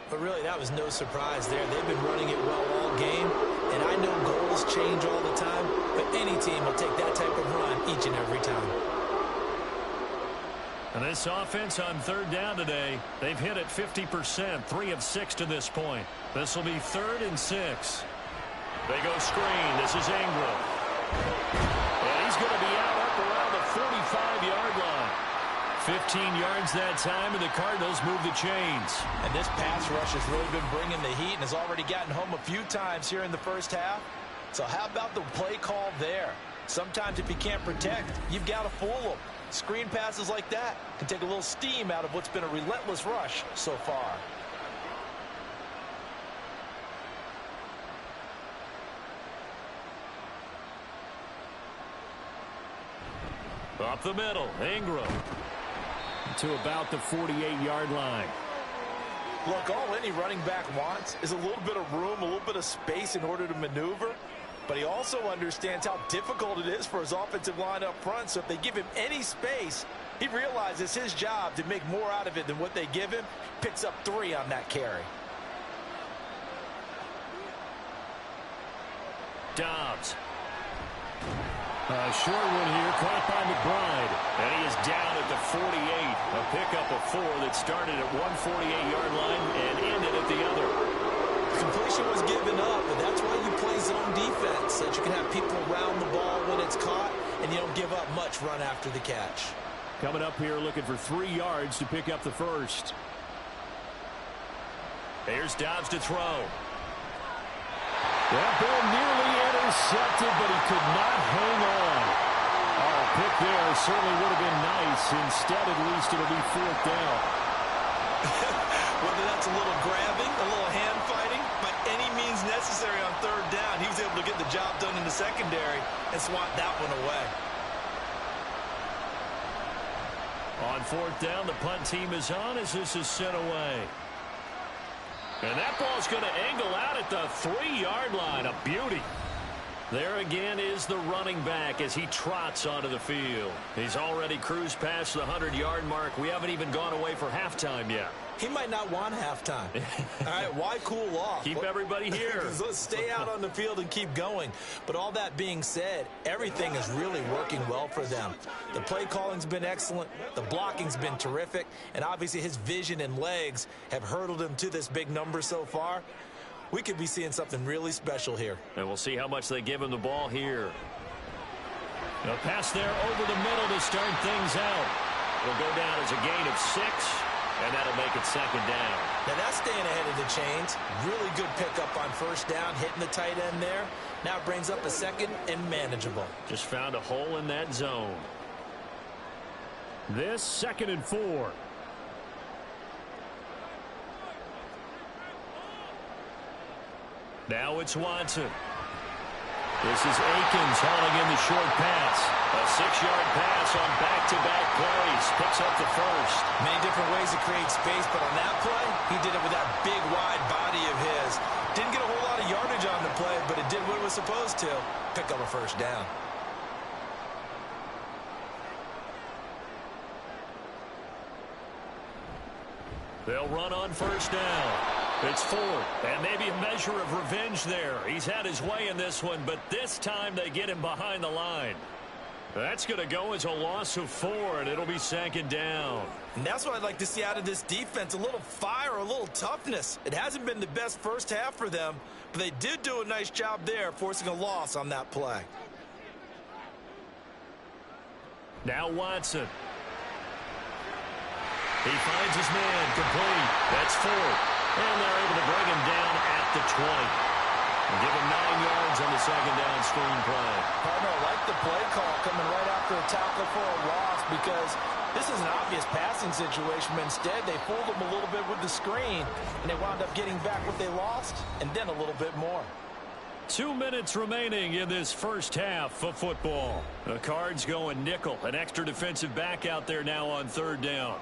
But really, that was no surprise there. They've been running it well all game. And I know goals change all the time, but any team will take that type of run each and every time. And this offense on third down today, they've hit it 50%, 3 of 6 to this point. This will be 3rd and 6. They go screen. This is Ingram. And he's going to be out up around the 45-yard line. 15 yards that time, and the Cardinals move the chains. And this pass rush has really been bringing the heat and has already gotten home a few times here in the first half. So how about the play call there? Sometimes if you can't protect, you've got to fool them. Screen passes like that can take a little steam out of what's been a relentless rush so far. Up the middle, Ingram. To about the 48-yard line. Look, all any running back wants is a little bit of room, a little bit of space in order to maneuver. But he also understands how difficult it is for his offensive line up front. So if they give him any space, he realizes his job to make more out of it than what they give him. Picks up 3 on that carry. Dobbs. A short one here, caught by McBride. And he is down at the 48. A pickup of 4 that started at one 48-yard line and ended at the other. Completion was given up, but that's why you play zone defense, so that you can have people around the ball when it's caught, and you don't give up much run after the catch. Coming up here looking for 3 yards to pick up the first. Here's Dobbs to throw. That ball nearly intercepted, but he could not hang on. Oh, a pick there certainly would have been nice. Instead, at least it'll be 4th down. Whether that's a little grabbing, a little hand fighting, by any means necessary on 3rd down, he was able to get the job done in the secondary and swat that one away. On 4th down, the punt team is on as this is sent away. And that ball's going to angle out at the 3-yard line. A beauty. There again is the running back as he trots onto the field. He's already cruised past the 100-yard mark. We haven't even gone away for halftime yet. He might not want halftime. All right, why cool off? Keep everybody here. Let's stay out on the field and keep going. But all that being said, everything is really working well for them. The play calling's been excellent. The blocking's been terrific. And obviously his vision and legs have hurdled him to this big number so far. We could be seeing something really special here. And we'll see how much they give him the ball here. A pass there over the middle to start things out. It'll go down as a gain of 6. And that'll make it 2nd down. Now that's staying ahead of the chains. Really good pickup on 1st down, hitting the tight end there. Now it brings up a 2nd and manageable. Just found a hole in that zone. This 2nd and 4. Now it's Watson. This is Akins hauling in the short pass. A 6-yard pass on back-to-back plays. Picks up the first. Many different ways to create space, but on that play, he did it with that big, wide body of his. Didn't get a whole lot of yardage on the play, but it did what it was supposed to. Pick up a 1st down. They'll run on 1st down. It's 4th, and maybe a measure of revenge there. He's had his way in this one, but this time they get him behind the line. That's going to go as a loss of 4, and it'll be 2nd down. And that's what I'd like to see out of this defense, a little fire, a little toughness. It hasn't been the best first half for them, but they did do a nice job there, forcing a loss on that play. Now Watson. He finds his man complete. That's 4th. And they're able to bring him down at the 20. And give him 9 yards on the 2nd down screen play. Cardinal like the play call coming right after a tackle for a loss because this is an obvious passing situation, but instead they fooled him a little bit with the screen, and they wound up getting back what they lost and then a little bit more. 2 minutes remaining in this first half of football. The Cards going nickel. An extra defensive back out there now on 3rd down.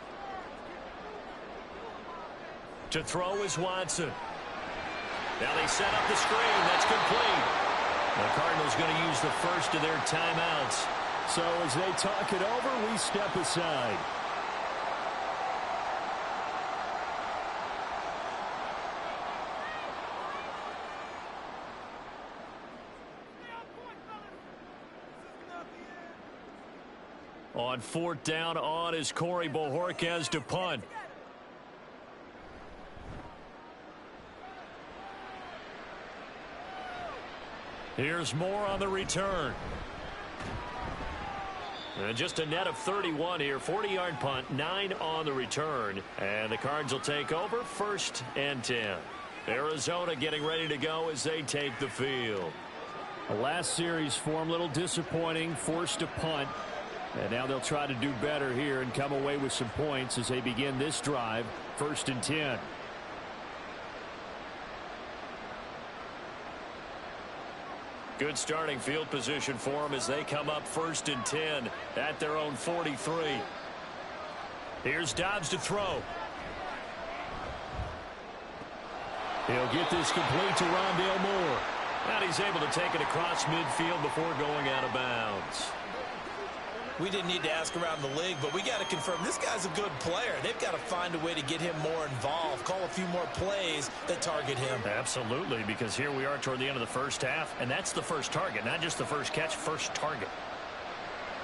To throw is Watson. Now they set up the screen. That's complete. The Cardinals going to use the first of their timeouts. So as they talk it over, we step aside. On 4th down, on is Corey Bojorquez to punt. Here's Moore on the return. And just a net of 31 here. 40-yard punt, 9 on the return. And the Cards will take over 1st and 10. Arizona getting ready to go as they take the field. The last series form a little disappointing, forced to punt. And now they'll try to do better here and come away with some points as they begin this drive. 1st and 10. Good starting field position for them as they come up 1st and 10 at their own 43. Here's Dobbs to throw. He'll get this complete to Rondale Moore. And he's able to take it across midfield before going out of bounds. We didn't need to ask around the league, but we got to confirm this guy's a good player. They've got to find a way to get him more involved, call a few more plays that target him. Absolutely, because here we are toward the end of the first half, and that's the first target, not just the first catch, first target.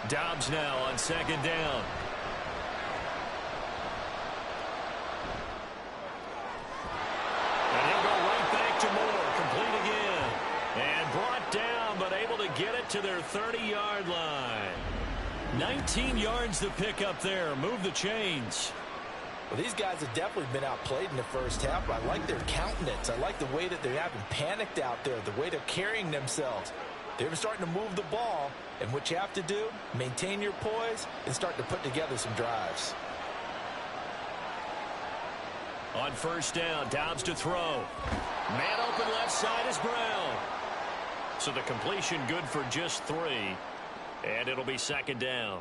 Dobbs now on 2nd down. And he'll go right back to Moore, complete again. And brought down, but able to get it to their 30-yard line. 19 yards to pick up there. Move the chains. Well, these guys have definitely been outplayed in the first half. I like their countenance. I like the way that they're having panicked out there, the way they're carrying themselves. They're starting to move the ball, and what you have to do, maintain your poise and start to put together some drives. On 1st down, Dobbs to throw. Man open left side is Brown. So the completion good for just 3. And it'll be 2nd down.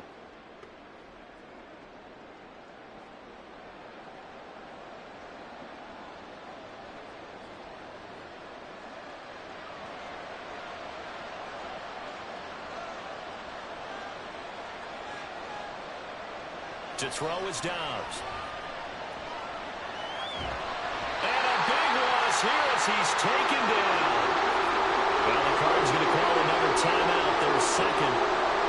To throw is Dobbs. And a big loss here as he's taken down. Well, the Cards going to call another timeout, their second,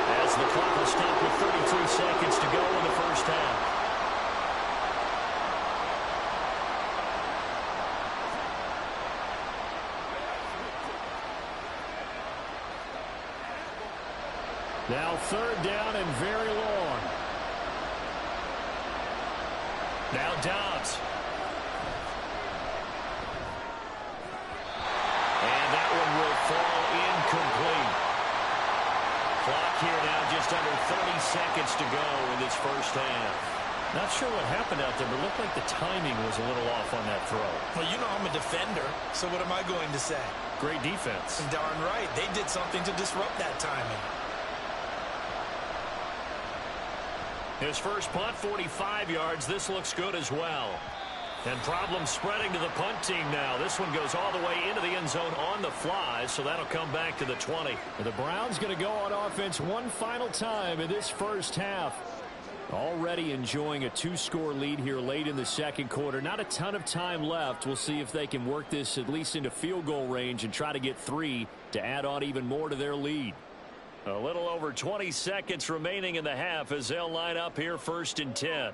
as the clock will stop with 33 seconds to go in the first half. Now 3rd down and very long. Now Dobbs. And that one will fall incomplete. Clock here now just under 30 seconds to go in this first half. Not sure what happened out there, but it looked like the timing was a little off on that throw. Well, you know I'm a defender, so what am I going to say? Great defense. Darn right. They did something to disrupt that timing. His first punt, 45 yards. This looks good as well. And problems spreading to the punt team now. This one goes all the way into the end zone on the fly, so that'll come back to the 20. The Browns going to go on offense one final time in this first half. Already enjoying a 2-score lead here late in the second quarter. Not a ton of time left. We'll see if they can work this at least into field goal range and try to get 3 to add on even more to their lead. A little over 20 seconds remaining in the half as they'll line up here 1st and 10.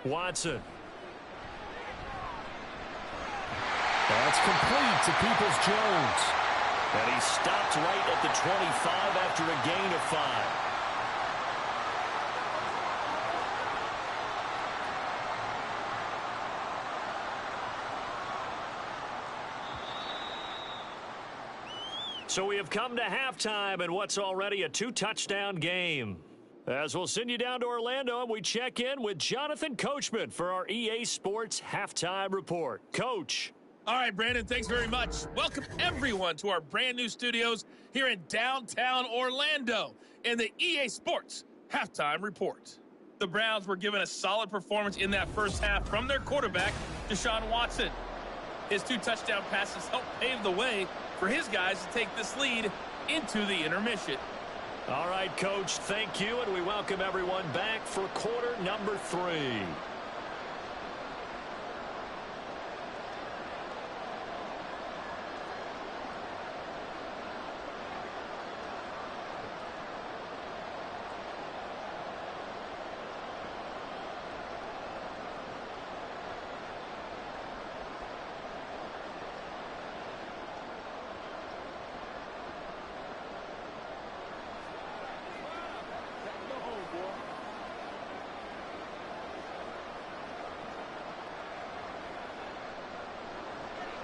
Watson. That's complete to Peoples-Jones. And he stopped right at the 25 after a gain of 5. So we have come to halftime in what's already a 2-touchdown game. As we'll send you down to Orlando, and we check in with Jonathan Coachman for our EA Sports Halftime Report. Coach. All right, Brandon, thanks very much. Welcome, everyone, to our brand-new studios here in downtown Orlando in the EA Sports Halftime Report. The Browns were given a solid performance in that first half from their quarterback, Deshaun Watson. His 2 touchdown passes helped pave the way for his guys to take this lead into the intermission. All right, Coach, thank you, and we welcome everyone back for quarter number 3.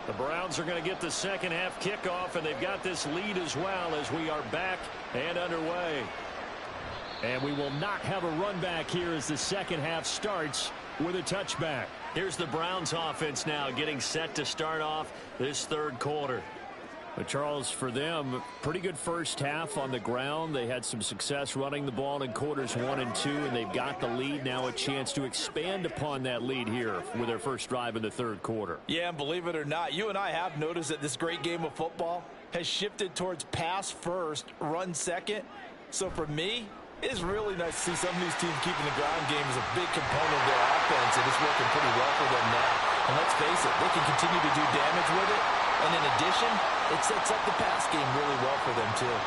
The Browns are going to get the second half kickoff, and they've got this lead as well as we are back and underway. And we will not have a run back here as the second half starts with a touchback. Here's the Browns offense now getting set to start off this third quarter. But Charles, for them, pretty good first half on the ground. They had some success running the ball in quarters 1 and 2, and they've got the lead. Now a chance to expand upon that lead here with their first drive in the third quarter. Yeah, and believe it or not, you and I have noticed that this great game of football has shifted towards pass first, run second. So for me, it's really nice to see some of these teams keeping the ground game as a big component of their offense, and it's working pretty well for them now. And let's face it, they can continue to do damage with it. And in addition, it sets up the pass game really well for them, too.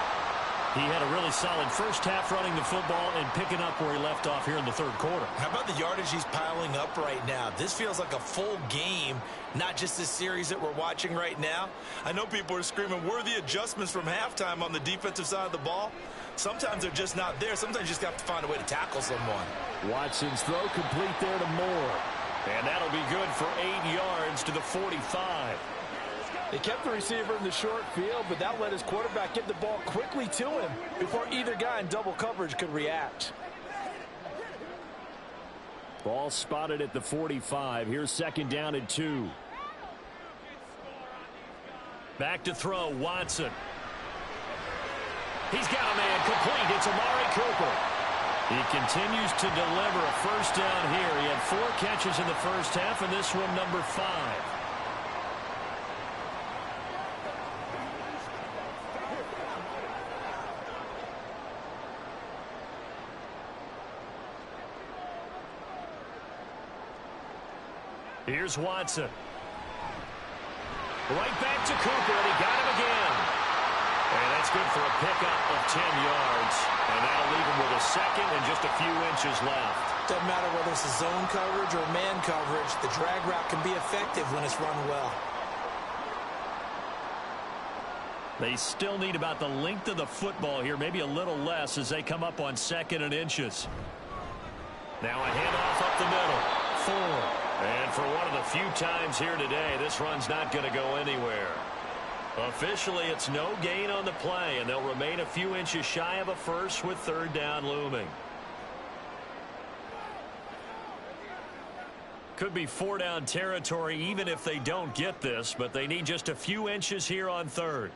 He had a really solid first half running the football and picking up where he left off here in the third quarter. How about the yardage he's piling up right now? This feels like a full game, not just this series that we're watching right now. I know people are screaming, where are the adjustments from halftime on the defensive side of the ball? Sometimes they're just not there. Sometimes you just have to find a way to tackle someone. Watson's throw complete there to Moore. And that'll be good for 8 yards to the 45. They kept the receiver in the short field, but that let his quarterback get the ball quickly to him before either guy in double coverage could react. Ball spotted at the 45. Here's second down and 2. Back to throw, Watson. He's got a man complete. It's Amari Cooper. He continues to deliver a first down here. He had 4 catches in the first half, and this one number 5. Here's Watson. Right back to Cooper, and he got him again. And that's good for a pickup of 10 yards. And that'll leave him with a second and just a few inches left. Doesn't matter whether it's a zone coverage or man coverage, the drag route can be effective when it's run well. They still need about the length of the football here, maybe a little less as they come up on second and inches. Now a handoff up the middle. 4. And for one of the few times here today, this run's not going to go anywhere. Officially, it's no gain on the play, and they'll remain a few inches shy of a first with third down looming. Could be 4-down territory even if they don't get this, but they need just a few inches here on third.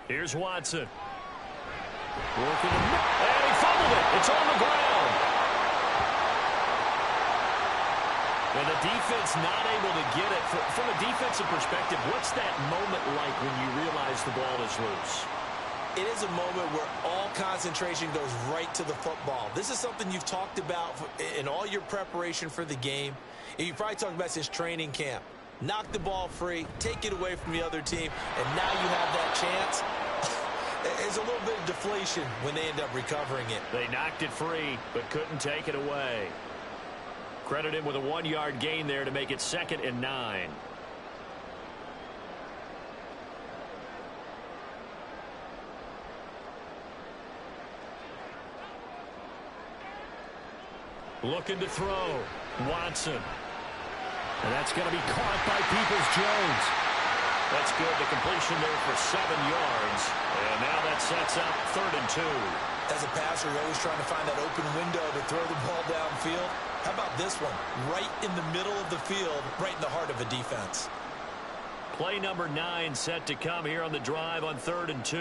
Here's Watson. Working, and he fumbled it. It's on the ground. And the defense not able to get it. From a defensive perspective, what's that moment like when you realize the ball is loose? It is a moment where all concentration goes right to the football. This is something you've talked about in all your preparation for the game. And you probably talked about since training camp. Knock the ball free, take it away from the other team, and now you have that chance. There's a little bit of deflation when they end up recovering it. They knocked it free, but couldn't take it away. Credit him with a 1-yard gain there to make it 2nd and 9. Looking to throw. Watson. And that's going to be caught by Peoples-Jones. That's good. The completion there for 7 yards. And now that sets up 3rd and 2. As a passer, you're always trying to find that open window to throw the ball downfield. How about this one? Right in the middle of the field, right in the heart of a defense. Play number 9 set to come here on the drive on 3rd and 2.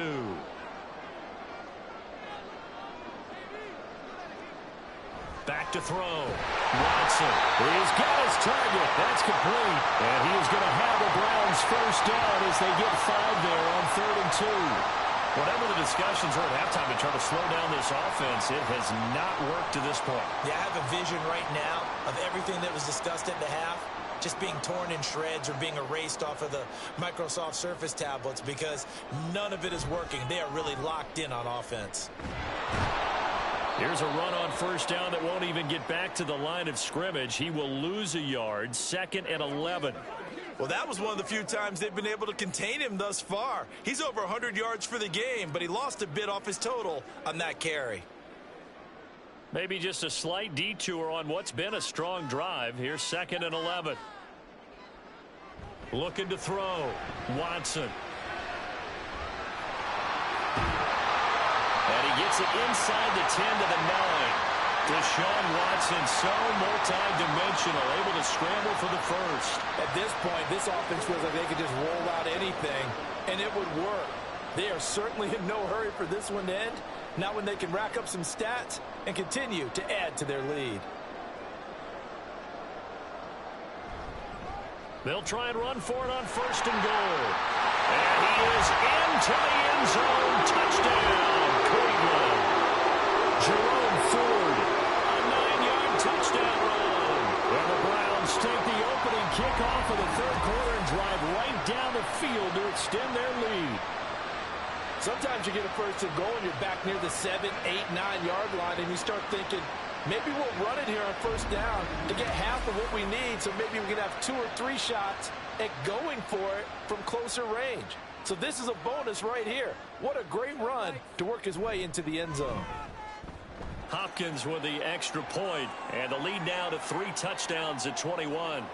Back to throw. Watson. He's got his target. That's complete. And he is going to have the Browns first down as they get 5 there on 3rd and 2. Whatever the discussions were at halftime to try to slow down this offense, it has not worked to this point. Yeah, I have a vision right now of everything that was discussed at the half just being torn in shreds or being erased off of the Microsoft Surface tablets because none of it is working. They are really locked in on offense. Here's a run on first down that won't even get back to the line of scrimmage. He will lose a yard, 2nd and 11. Well, that was one of the few times they've been able to contain him thus far. He's over 100 yards for the game, but he lost a bit off his total on that carry. Maybe just a slight detour on what's been a strong drive. Here's 2nd and 11. Looking to throw. Watson. And he gets it inside the 10 to the 9. Deshaun Watson, so multi-dimensional, able to scramble for the first. At this point, this offense feels like they could just roll out anything, and it would work. They are certainly in no hurry for this one to end. Not when they can rack up some stats and continue to add to their lead. They'll try and run for it on first and goal. And he is into the end zone. Touchdown, Cleveland. Jerome Ford, a 9-yard touchdown run. And the Browns take the opening kickoff of the third quarter and drive right down the field to extend their lead. Sometimes you get a first and goal and you're back near the 7, 8, 9-yard line, and you start thinking, maybe we'll run it here on first down to get half of what we need, so maybe we can have 2 or 3 shots at going for it from closer range. So this is a bonus right here. What a great run to work his way into the end zone. Hopkins with the extra point, and the lead now to 3 touchdowns at 21.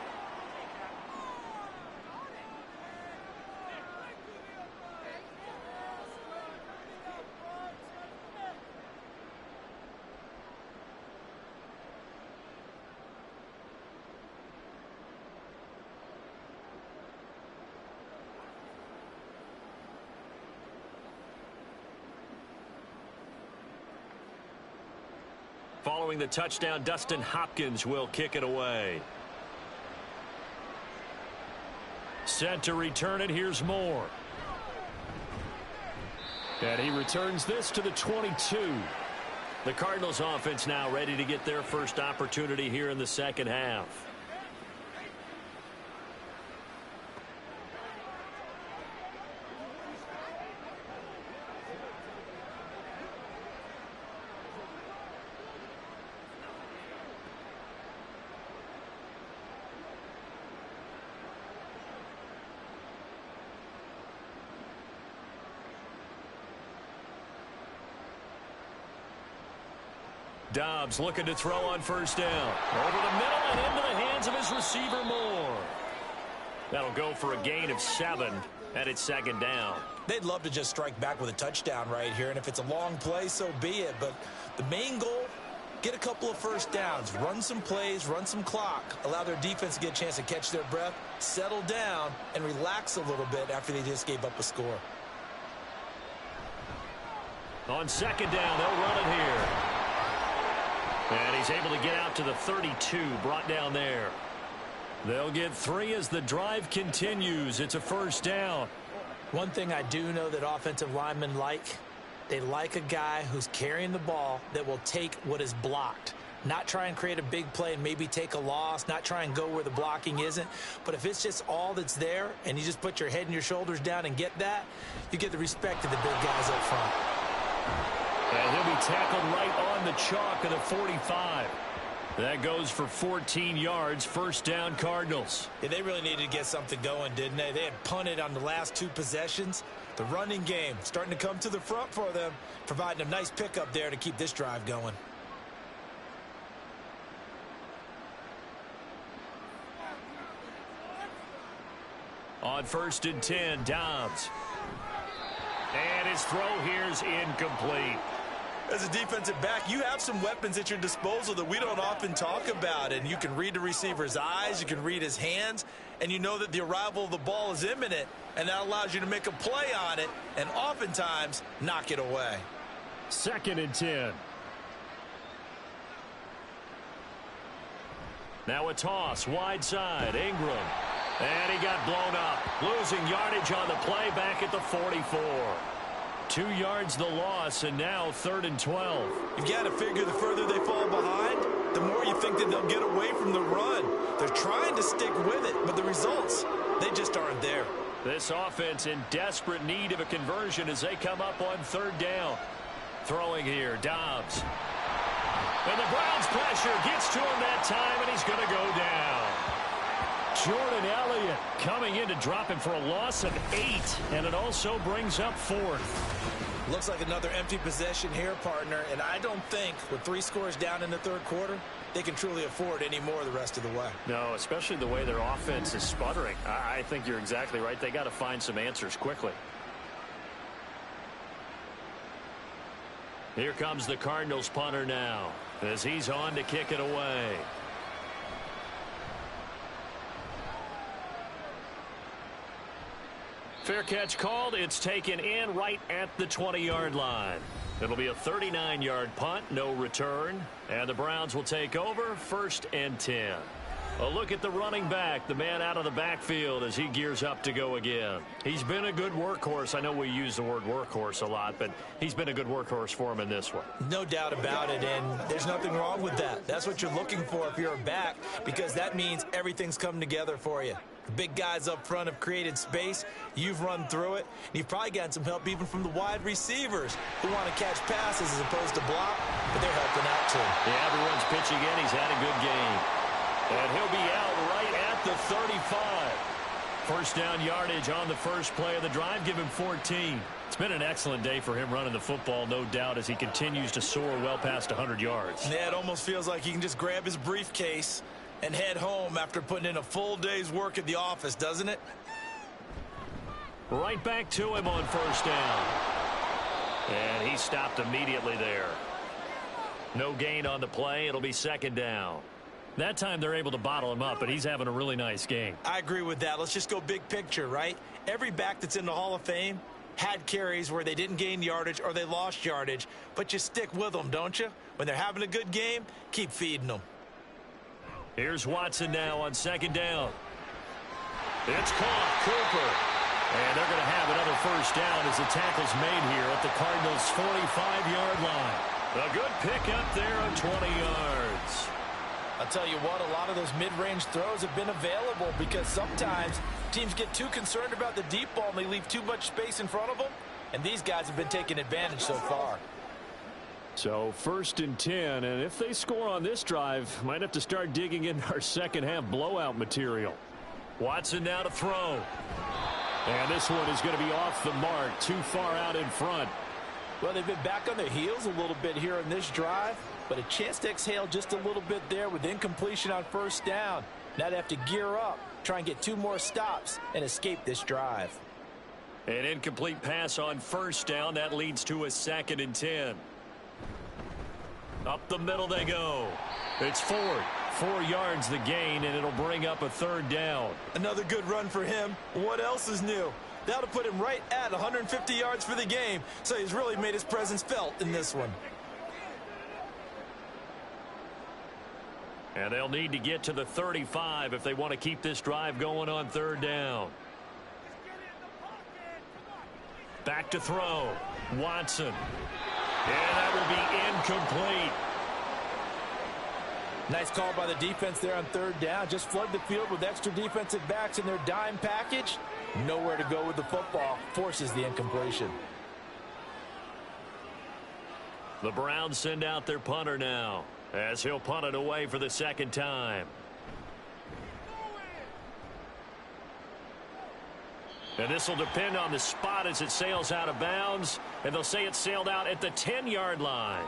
Following the touchdown, Dustin Hopkins will kick it away. Set to return it. Here's Moore. And he returns this to the 22. The Cardinals offense now ready to get their first opportunity here in the second half. Dobbs looking to throw on first down. Over the middle and into the hands of his receiver, Moore. That'll go for a gain of 7, and it's second down. They'd love to just strike back with a touchdown right here, and if it's a long play, so be it. But the main goal, get a couple of first downs, run some plays, run some clock, allow their defense to get a chance to catch their breath, settle down, and relax a little bit after they just gave up a score. On second down, they'll run it here. And he's able to get out to the 32, brought down there. They'll get 3 as the drive continues. It's a first down. One thing I do know that offensive linemen like, they like a guy who's carrying the ball that will take what is blocked. Not try and create a big play and maybe take a loss, not try and go where the blocking isn't. But if it's just all that's there and you just put your head and your shoulders down and get that, you get the respect of the big guys up front. And he'll be tackled right on the chalk of the 45. That goes for 14 yards. First down, Cardinals. Yeah, they really needed to get something going, didn't they? They had punted on the last 2 possessions. The running game starting to come to the front for them, providing a nice pickup there to keep this drive going. On first and 10, Dobbs. And his throw here is incomplete. As a defensive back, you have some weapons at your disposal that we don't often talk about. And you can read the receiver's eyes, you can read his hands, and you know that the arrival of the ball is imminent, and that allows you to make a play on it and oftentimes knock it away. Second and 10. Now a toss, wide side, Ingram. And he got blown up, losing yardage on the play back at the 44. 2 yards the loss, and now 3rd and 12. You've got to figure the further they fall behind, the more you think that they'll get away from the run. They're trying to stick with it, but the results, they just aren't there. This offense in desperate need of a conversion as they come up on 3rd down. Throwing here, Dobbs. And the Browns pressure gets to him that time, and he's going to go down. Jordan Elliott coming in to drop him for a loss of 8, and it also brings up 4th. Looks like another empty possession here, partner, and I don't think with 3 scores down in the 3rd quarter, they can truly afford any more the rest of the way. No, especially the way their offense is sputtering. I think you're exactly right. They got to find some answers quickly. Here comes the Cardinals punter now. as he's on to kick it away. Fair catch called. It's taken in right at the 20-yard line. It'll be a 39-yard punt, no return. And the Browns will take over, 1st and 10. A look at the running back, the man out of the backfield as he gears up to go again. He's been a good workhorse. I know we use the word workhorse a lot, but he's been a good workhorse for him in this one. No doubt about it, and there's nothing wrong with that. That's what you're looking for if you're a back, because that means everything's come together for you. The big guys up front have created space. You've run through it. You've probably gotten some help even from the wide receivers who want to catch passes as opposed to block, but they're helping out too. Yeah, everyone's pitching in. He's had a good game. And he'll be out right at the 35. First down yardage on the first play of the drive. Give him 14. It's been an excellent day for him running the football, no doubt, as he continues to soar well past 100 yards. Yeah, it almost feels like he can just grab his briefcase and head home after putting in a full day's work at the office, doesn't it? Right back to him on first down. And he stopped immediately there. No gain on the play. It'll be 2nd down. That time they're able to bottle him up, but he's having a really nice game. I agree with that. Let's just go big picture, right? Every back that's in the Hall of Fame had carries where they didn't gain yardage or they lost yardage, but you stick with them, don't you? When they're having a good game, keep feeding them. Here's Watson now on 2nd down. It's caught, Cooper. And they're going to have another first down as the tackle's made here at the Cardinals' 45-yard line. A good pickup there of 20 yards. I'll tell you what, a lot of those mid-range throws have been available because sometimes teams get too concerned about the deep ball and they leave too much space in front of them, and these guys have been taking advantage so far. So 1st and 10, and if they score on this drive, might have to start digging in our second-half blowout material. Watson now to throw. And this one is going to be off the mark, too far out in front. Well, they've been back on their heels a little bit here in this drive, but a chance to exhale just a little bit there with incompletion on first down. Now they have to gear up, try and get 2 more stops, and escape this drive. An incomplete pass on first down. That leads to a 2nd and 10. Up the middle they go. It's Ford. 4 yards the gain, and it'll bring up a 3rd down. Another good run for him. What else is new? That'll put him right at 150 yards for the game, so he's really made his presence felt in this one. And they'll need to get to the 35 if they want to keep this drive going on 3rd down. Back to throw. Watson. And that will be incomplete. Nice call by the defense there on 3rd down. Just flood the field with extra defensive backs in their dime package. Nowhere to go with the football. Forces the incompletion. The Browns send out their punter now, as he'll punt it away for the 2nd time. And this will depend on the spot as it sails out of bounds, and they'll say it sailed out at the 10-yard line.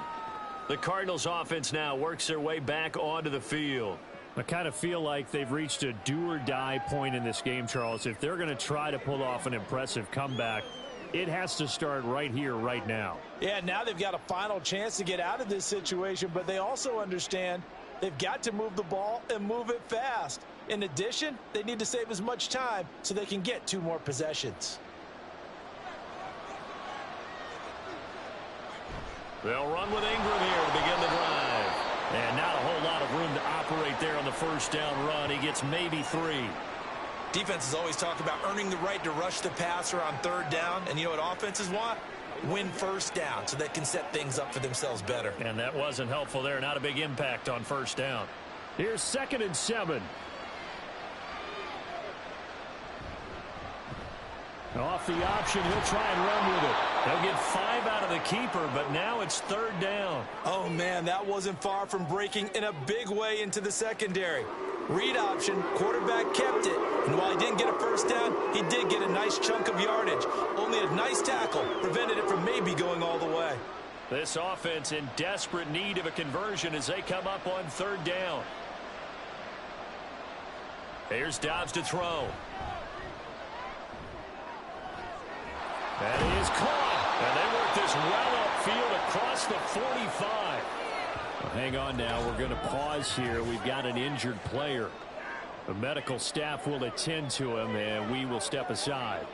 The Cardinals offense now works their way back onto the field. I kind of feel like they've reached a do-or-die point in this game, Charles. If they're going to try to pull off an impressive comeback, it has to start right here, right now. Yeah, now they've got a final chance to get out of this situation, but they also understand they've got to move the ball and move it fast. In addition, they need to save as much time so they can get 2 more possessions. They'll run with Ingram here to begin the drive. And not a whole lot of room to operate there on the first down run. He gets maybe 3. Defenses always talk about earning the right to rush the passer on 3rd down. And you know what offenses want? Win first down so they can set things up for themselves better. And that wasn't helpful there. Not a big impact on first down. Here's 2nd and 7. Off the option, he'll try and run with it. They'll get 5 out of the keeper, but now it's 3rd down. Oh, man, that wasn't far from breaking in a big way into the secondary. Read option, quarterback kept it, and while he didn't get a first down, he did get a nice chunk of yardage. Only a nice tackle prevented it from maybe going all the way. This offense in desperate need of a conversion as they come up on 3rd down. Here's Dobbs to throw. That is caught. And they work this well upfield across the 45. Hang on now. We're going to pause here. We've got an injured player. The medical staff will attend to him, and we will step aside.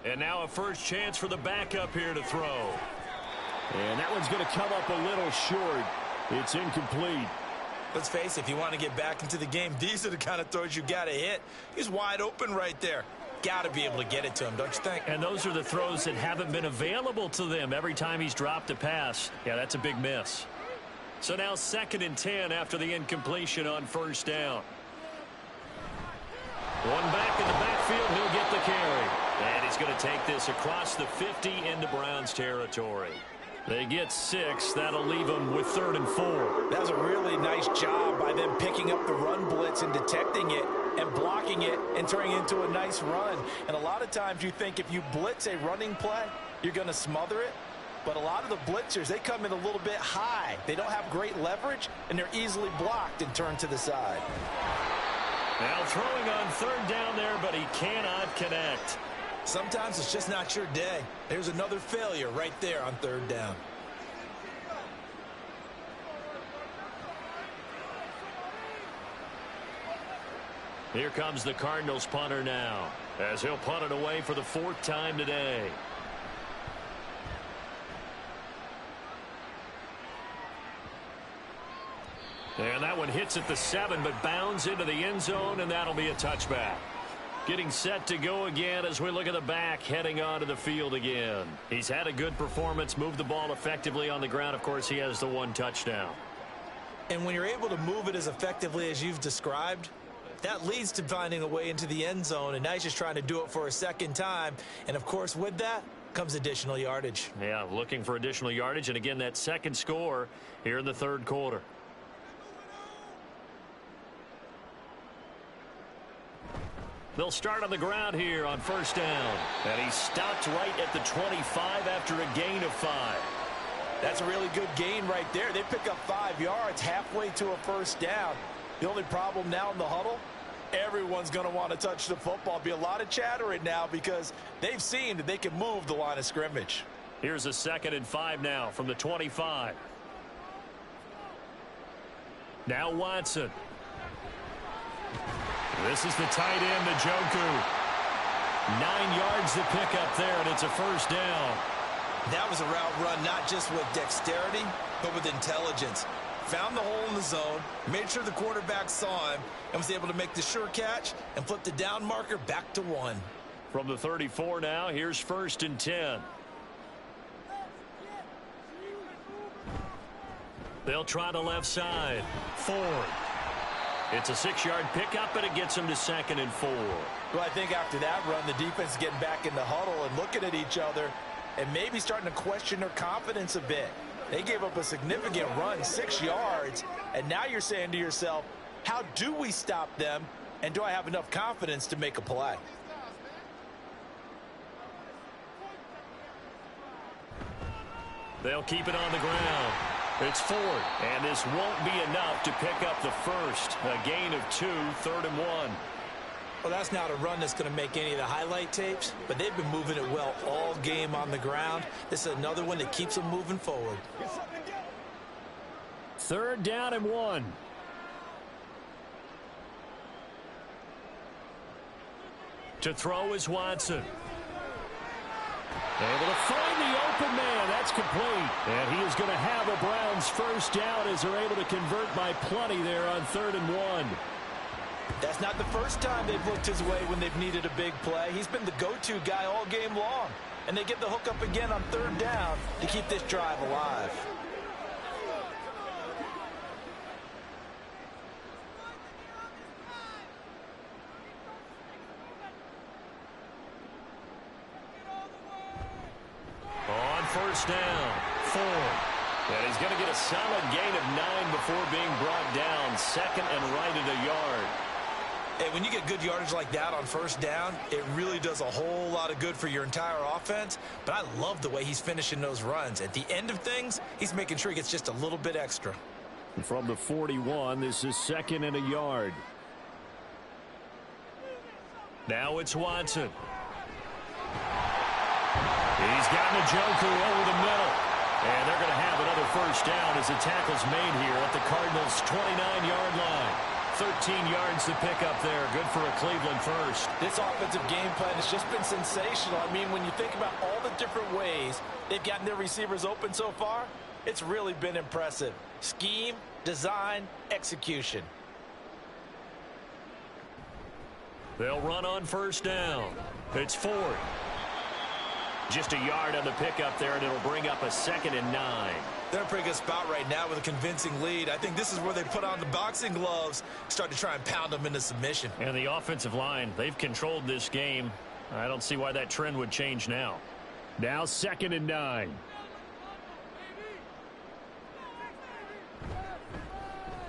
And now a first chance for the backup here to throw. And that one's going to come up a little short. It's incomplete. Let's face it, if you want to get back into the game, these are the kind of throws you got to hit. He's wide open right there. Got to be able to get it to him, don't you think? And those are the throws that haven't been available to them every time he's dropped a pass. Yeah, that's a big miss. So now 2nd and 10 after the incompletion on first down. One back in the backfield, he'll get the carry. And he's going to take this across the 50 into Browns territory. They get 6. That'll leave them with 3rd and 4. That was a really nice job by them picking up the run blitz and detecting it and blocking it and turning it into a nice run. And a lot of times you think if you blitz a running play, you're going to smother it. But a lot of the blitzers, they come in a little bit high. They don't have great leverage, and they're easily blocked and turned to the side. Now throwing on 3rd down there, but he cannot connect. Sometimes it's just not your day. There's another failure right there on 3rd down. Here comes the Cardinals punter now, as he'll punt it away for the 4th time today. And that one hits at the 7, but bounds into the end zone, and that'll be a touchback. Getting set to go again as we look at the back heading onto the field again. He's had a good performance, moved the ball effectively on the ground. Of course, he has the 1 touchdown. And when you're able to move it as effectively as you've described, that leads to finding a way into the end zone, and now he's just trying to do it for a 2nd time. And, of course, with that comes additional yardage. Yeah, looking for additional yardage, and again, that 2nd score here in the 3rd quarter. They'll start on the ground here on first down. And he stopped right at the 25 after a gain of 5. That's a really good gain right there. They pick up 5 yards halfway to a first down. The only problem now in the huddle, everyone's going to want to touch the football. Be a lot of chattering now because they've seen that they can move the line of scrimmage. Here's a 2nd and 5 now from the 25. Now Watson. This is the tight end, Njoku. 9 yards to pick up there, and it's a first down. That was a route run not just with dexterity, but with intelligence. Found the hole in the zone, made sure the quarterback saw him, and was able to make the sure catch and flip the down marker back to 1. From the 34 now, here's 1st and 10. They'll try the left side. Ford. It's a 6-yard pickup, and it gets him to 2nd and 4. Well, I think after that run, the defense is getting back in the huddle and looking at each other and maybe starting to question their confidence a bit. They gave up a significant run, 6 yards, and now you're saying to yourself, how do we stop them, and do I have enough confidence to make a play? They'll keep it on the ground. It's Ford, and this won't be enough to pick up the first. A gain of 2, 3rd and 1. Well, that's not a run that's going to make any of the highlight tapes, but they've been moving it well all game on the ground. This is another one that keeps them moving forward. 3rd down and 1. To throw is Watson. Able to find the open man. That's complete. And he is going to have a Browns first down as they're able to convert by plenty there on 3rd and 1. That's not the first time they've looked his way when they've needed a big play. He's been the go-to guy all game long. And they get the hook up again on 3rd down to keep this drive alive. On first down, Ford. And he's going to get a solid gain of 9 before being brought down. Second and right at a yard. Hey, when you get good yardage like that on first down, it really does a whole lot of good for your entire offense. But I love the way he's finishing those runs. At the end of things, he's making sure he gets just a little bit extra. And from the 41, this is second and a yard. Now it's Watson. He's gotten a joker over the middle. And they're going to have another first down as the tackle's made here at the Cardinals' 29-yard line. 13 yards to pick up there. Good for a Cleveland first. This offensive game plan has just been sensational. I mean, when you think about all the different ways they've gotten their receivers open so far, it's really been impressive. Scheme, design, execution. They'll run on first down. It's Ford. Just a yard on the pickup there, and it'll bring up a 2nd and 9. They're in a pretty good spot right now with a convincing lead. I think this is where they put on the boxing gloves, start to try and pound them into submission. And the offensive line, they've controlled this game. I don't see why that trend would change now. Now 2nd and 9.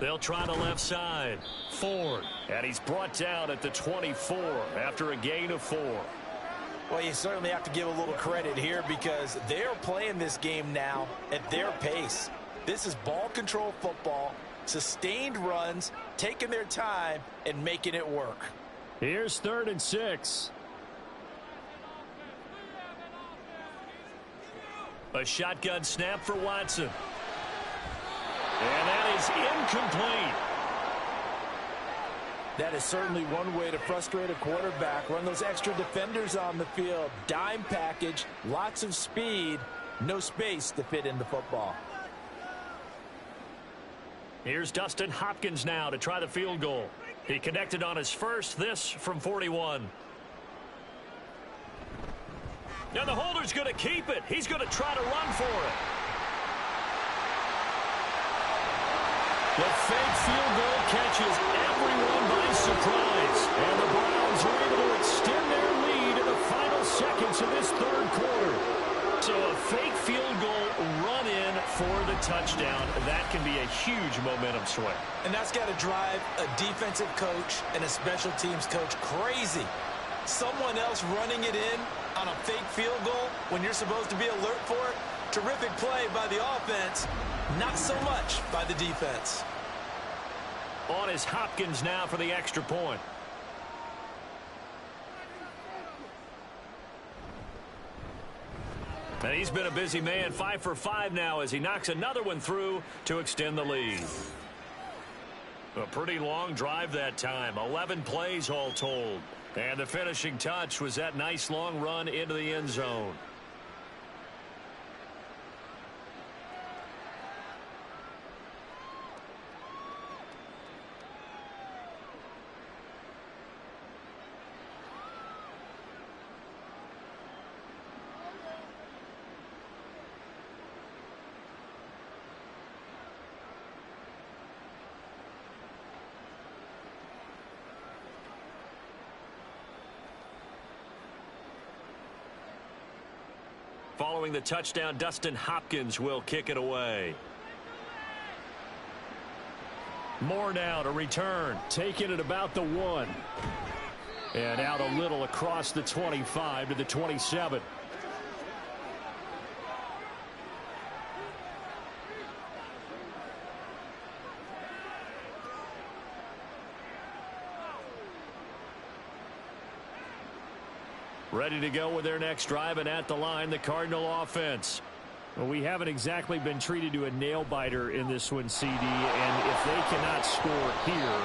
They'll try the left side. Ford. And he's brought down at the 24 after a gain of 4. Well, you certainly have to give a little credit here because they're playing this game now at their pace. This is ball control football, sustained runs, taking their time, and making it work. Here's 3rd and 6. A shotgun snap for Watson. And that is incomplete. That is certainly one way to frustrate a quarterback. Run those extra defenders on the field. Dime package, lots of speed, no space to fit in the football. Here's Dustin Hopkins now to try the field goal. He connected on his first, this from 41. Now the holder's going to keep it. He's going to try to run for it. The fake field goal catches everyone by surprise. And the Browns are able to extend their lead in the final seconds of this 3rd quarter. So a fake field goal run in for the touchdown. That can be a huge momentum swing. And that's got to drive a defensive coach and a special teams coach crazy. Someone else running it in on a fake field goal when you're supposed to be alert for it. Terrific play by the offense. Not so much by the defense. On is Hopkins now for the extra point. And he's been a busy man, 5 for 5 now as he knocks another one through to extend the lead. A pretty long drive that time, 11 plays all told. And the finishing touch was that nice long run into the end zone. Following the touchdown, Dustin Hopkins will kick it away. Moore now to return. Taking it about the 1. And out a little across the 25 to the 27. Ready to go with their next drive, and at the line, the Cardinal offense. Well, we haven't exactly been treated to a nail-biter in this one, CD, and if they cannot score here,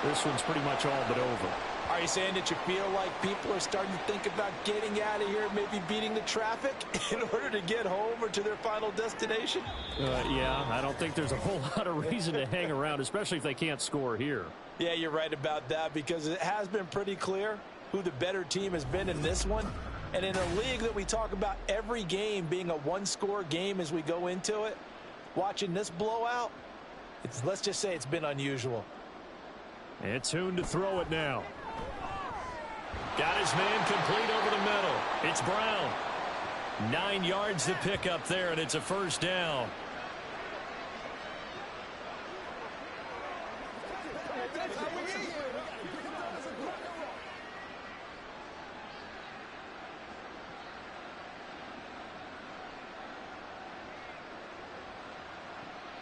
this one's pretty much all but over. Are you saying that you feel like people are starting to think about getting out of here, maybe beating the traffic in order to get home or to their final destination? Yeah, I don't think there's a whole lot of reason to hang around, especially if they can't score here. Yeah, you're right about that because it has been pretty clear who the better team has been in this one. And in a league that we talk about every game being a one-score game as we go into it, watching this blowout, let's just say it's been unusual. And Tune to throw it now. Got his man complete over the middle. It's Brown. 9 yards to pick up there, and it's a first down.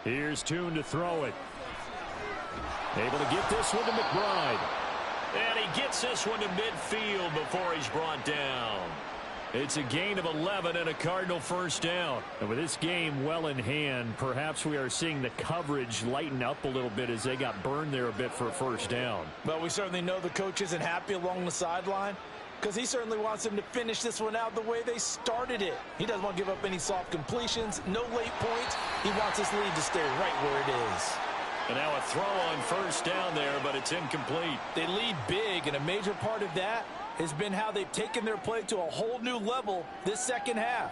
Here's Toon to throw it. Able to get this one to McBride. And he gets this one to midfield before he's brought down. It's a gain of 11 and a Cardinal first down. And with this game well in hand, perhaps we are seeing the coverage lighten up a little bit as they got burned there a bit for a first down. Well, we certainly know the coach isn't happy along the sideline because he certainly wants them to finish this one out the way they started it. He doesn't want to give up any soft completions, no late points. He wants his lead to stay right where it is. And now a throw on first down there, but it's incomplete. They lead big, and a major part of that has been how they've taken their play to a whole new level this second half.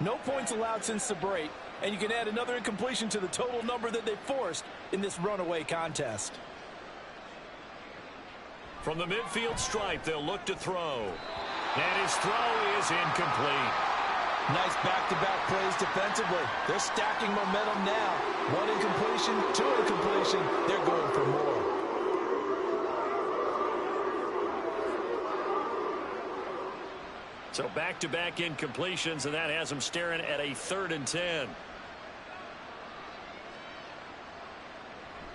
No points allowed since the break, and you can add another incompletion to the total number that they forced in this runaway contest. From the midfield stripe, they'll look to throw. And his throw is incomplete. Nice back-to-back plays defensively. They're stacking momentum now. One incompletion, two incompletion. They're going for more. So back-to-back incompletions, and that has them staring at a 3rd and 10.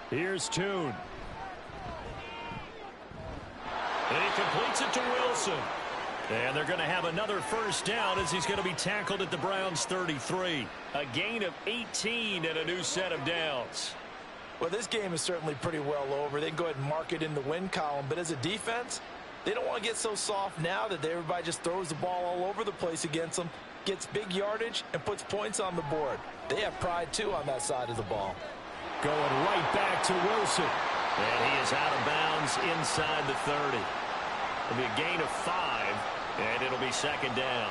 Here's Toon. And he completes it to Wilson. And they're going to have another first down as he's going to be tackled at the Browns' 33. A gain of 18 and a new set of downs. Well, this game is certainly pretty well over. They can go ahead and mark it in the win column. But as a defense, they don't want to get so soft now that everybody just throws the ball all over the place against them, gets big yardage, and puts points on the board. They have pride, too, on that side of the ball. Going right back to Wilson. And he is out of bounds inside the 30. It'll be a gain of 5, and it'll be 2nd down.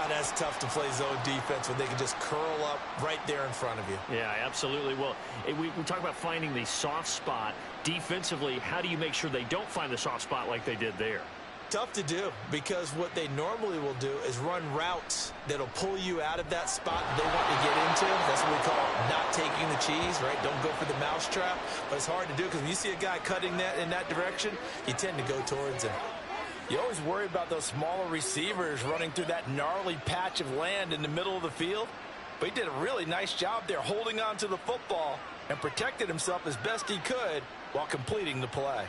That's tough to play zone defense when they can just curl up right there in front of you. Yeah, absolutely. Well, we talk about finding the soft spot. Defensively, how do you make sure they don't find the soft spot like they did there? Tough to do, because what they normally will do is run routes that'll pull you out of that spot they want to get into. That's what we call not taking the cheese, right? Don't go for the mousetrap. But it's hard to do because when you see a guy cutting that in that direction, you tend to go towards him. You always worry about those smaller receivers running through that gnarly patch of land in the middle of the field. But he did a really nice job there holding on to the football and protected himself as best he could while completing the play.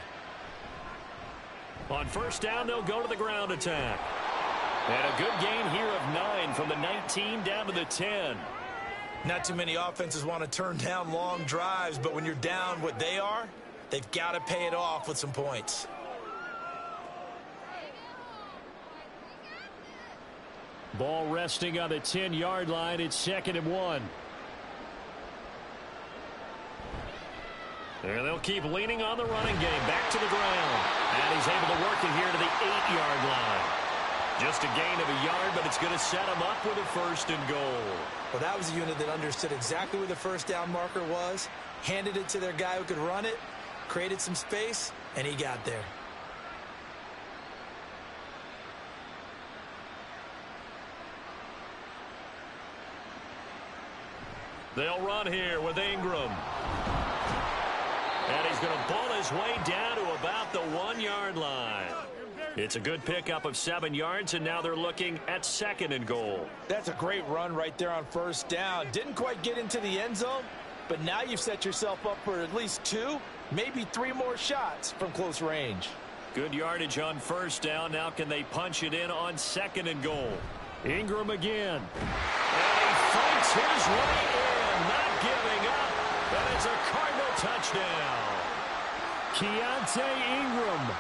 On first down, they'll go to the ground attack. And a good gain here of 9 from the 19 down to the 10. Not too many offenses want to turn down long drives, but when you're down what they are, they've got to pay it off with some points. Ball resting on the 10-yard line. It's 2nd and 1. And they'll keep leaning on the running game. Back to the ground. And he's able to work it here to the 8-yard line. Just a gain of a yard, but it's going to set him up with a 1st and goal. Well, that was a unit that understood exactly where the first down marker was, handed it to their guy who could run it, created some space, and he got there. They'll run here with Ingram. And he's going to ball his way down to about the 1-yard line. It's a good pickup of 7 yards, and now they're looking at 2nd and goal. That's a great run right there on first down. Didn't quite get into the end zone, but now you've set yourself up for at least 2, maybe 3 more shots from close range. Good yardage on first down. Now can they punch it in on 2nd and goal? Ingram again. And he fights his way in, not giving up. And it's a Cardinal touchdown. Keontae Ingram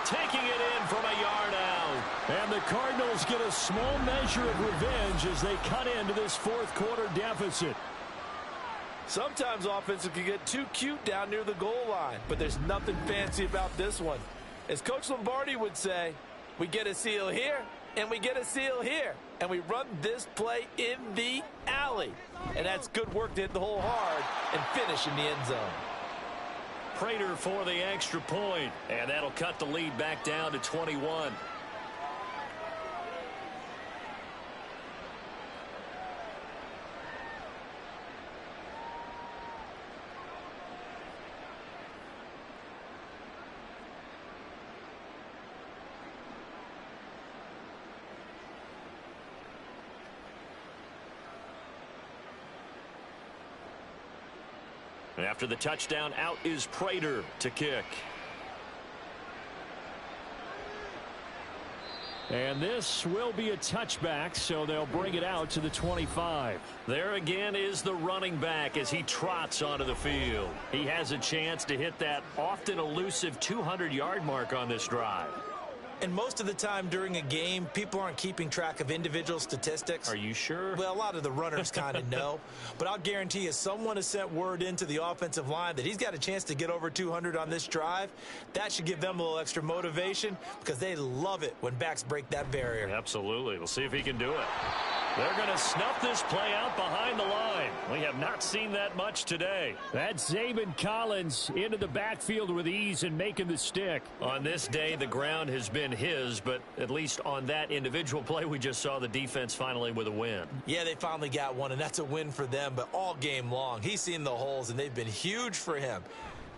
taking it in from a yard out. And the Cardinals get a small measure of revenge as they cut into this 4th quarter deficit. Sometimes offenses can get too cute down near the goal line, but there's nothing fancy about this one. As Coach Lombardi would say, we get a seal here, and we get a seal here, and we run this play in the alley. And that's good work to hit the hole hard and finish in the end zone. Prater for the extra point, and that'll cut the lead back down to 21. After the touchdown, out is Prater to kick. And this will be a touchback, so they'll bring it out to the 25. There again is the running back as he trots onto the field. He has a chance to hit that often elusive 200-yard mark on this drive. And most of the time during a game, people aren't keeping track of individual statistics. Are you sure? Well, a lot of the runners kind of know. But I'll guarantee you, someone has sent word into the offensive line that he's got a chance to get over 200 on this drive. That should give them a little extra motivation because they love it when backs break that barrier. Absolutely. We'll see if he can do it. They're going to snuff this play out behind the line. We have not seen that much today. That's Zaven Collins into the backfield with ease and making the stick. On this day, the ground has been his, but at least on that individual play, we just saw the defense finally with a win. Yeah, they finally got one, and that's a win for them, but all game long, he's seen the holes, and they've been huge for him.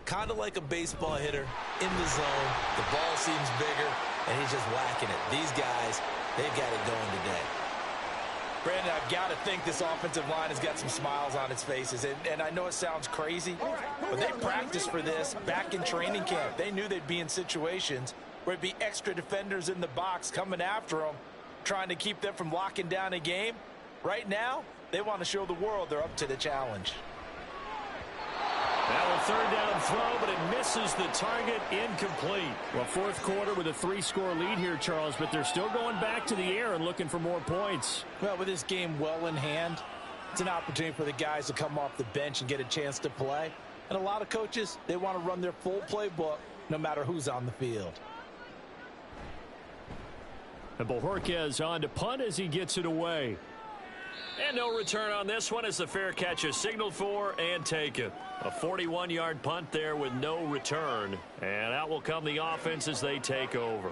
Kind of like a baseball hitter in the zone. The ball seems bigger, and he's just whacking it. These guys, they've got it going today. Brandon, I've got to think this offensive line has got some smiles on its faces. And I know it sounds crazy, but they practiced for this back in training camp. They knew they'd be in situations where it'd be extra defenders in the box coming after them, trying to keep them from locking down a game. Right now, they want to show the world they're up to the challenge. Now a third down throw, but it misses the target, incomplete. Well, fourth quarter with a 3-score lead here, Charles, but they're still going back to the air and looking for more points. Well, with this game well in hand, it's an opportunity for the guys to come off the bench and get a chance to play. And a lot of coaches, they want to run their full playbook no matter who's on the field. And Bojorquez on to punt as he gets it away. And no return on this one as the fair catch is signaled for and taken. A 41-yard punt there with no return. And out will come the offense as they take over.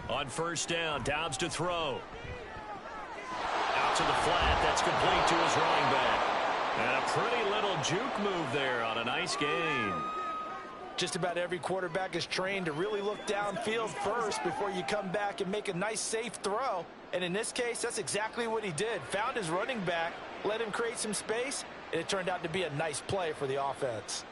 On first down, Dobbs to throw. Out to the flat. That's complete to his running back. And a pretty little juke move there on a nice gain. Just about every quarterback is trained to really look downfield first before you come back and make a nice, safe throw. And in this case, that's exactly what he did. Found his running back, let him create some space, and it turned out to be a nice play for the offense.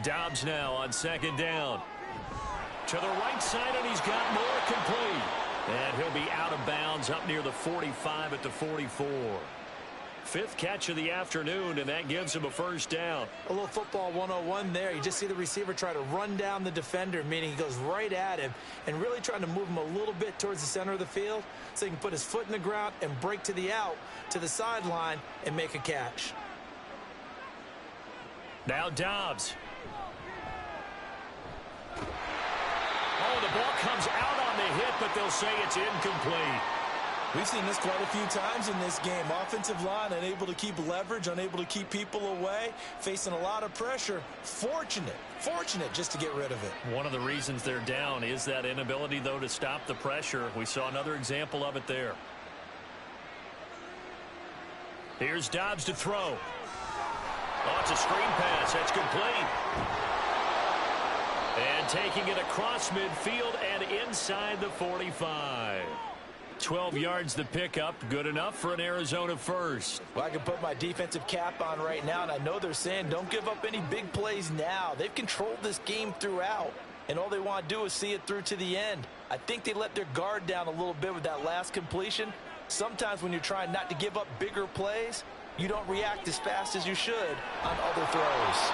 Dobbs now on second down. To the right side, and he's got more, complete. And he'll be out of bounds up near the 45 at the 44. Fifth catch of the afternoon, and that gives him a first down. A little football 101 there. You just see the receiver try to run down the defender, meaning he goes right at him and really trying to move him a little bit towards the center of the field so he can put his foot in the ground and break to the out, to the sideline, and make a catch. Now Dobbs. Oh, the ball comes out on the hit, but they'll say it's incomplete. We've seen this quite a few times in this game. Offensive line unable to keep leverage, unable to keep people away, facing a lot of pressure. Fortunate just to get rid of it. One of the reasons they're down is that inability, though, to stop the pressure. We saw another example of it there. Here's Dobbs to throw. Oh, it's a screen pass. That's complete. And taking it across midfield and inside the 45. 12 yards the pickup. Good enough for an Arizona first. Well, I can put my defensive cap on right now, and I know they're saying don't give up any big plays now. They've controlled this game throughout, and all they want to do is see it through to the end. I think they let their guard down a little bit with that last completion. Sometimes when you're trying not to give up bigger plays, you don't react as fast as you should on other throws.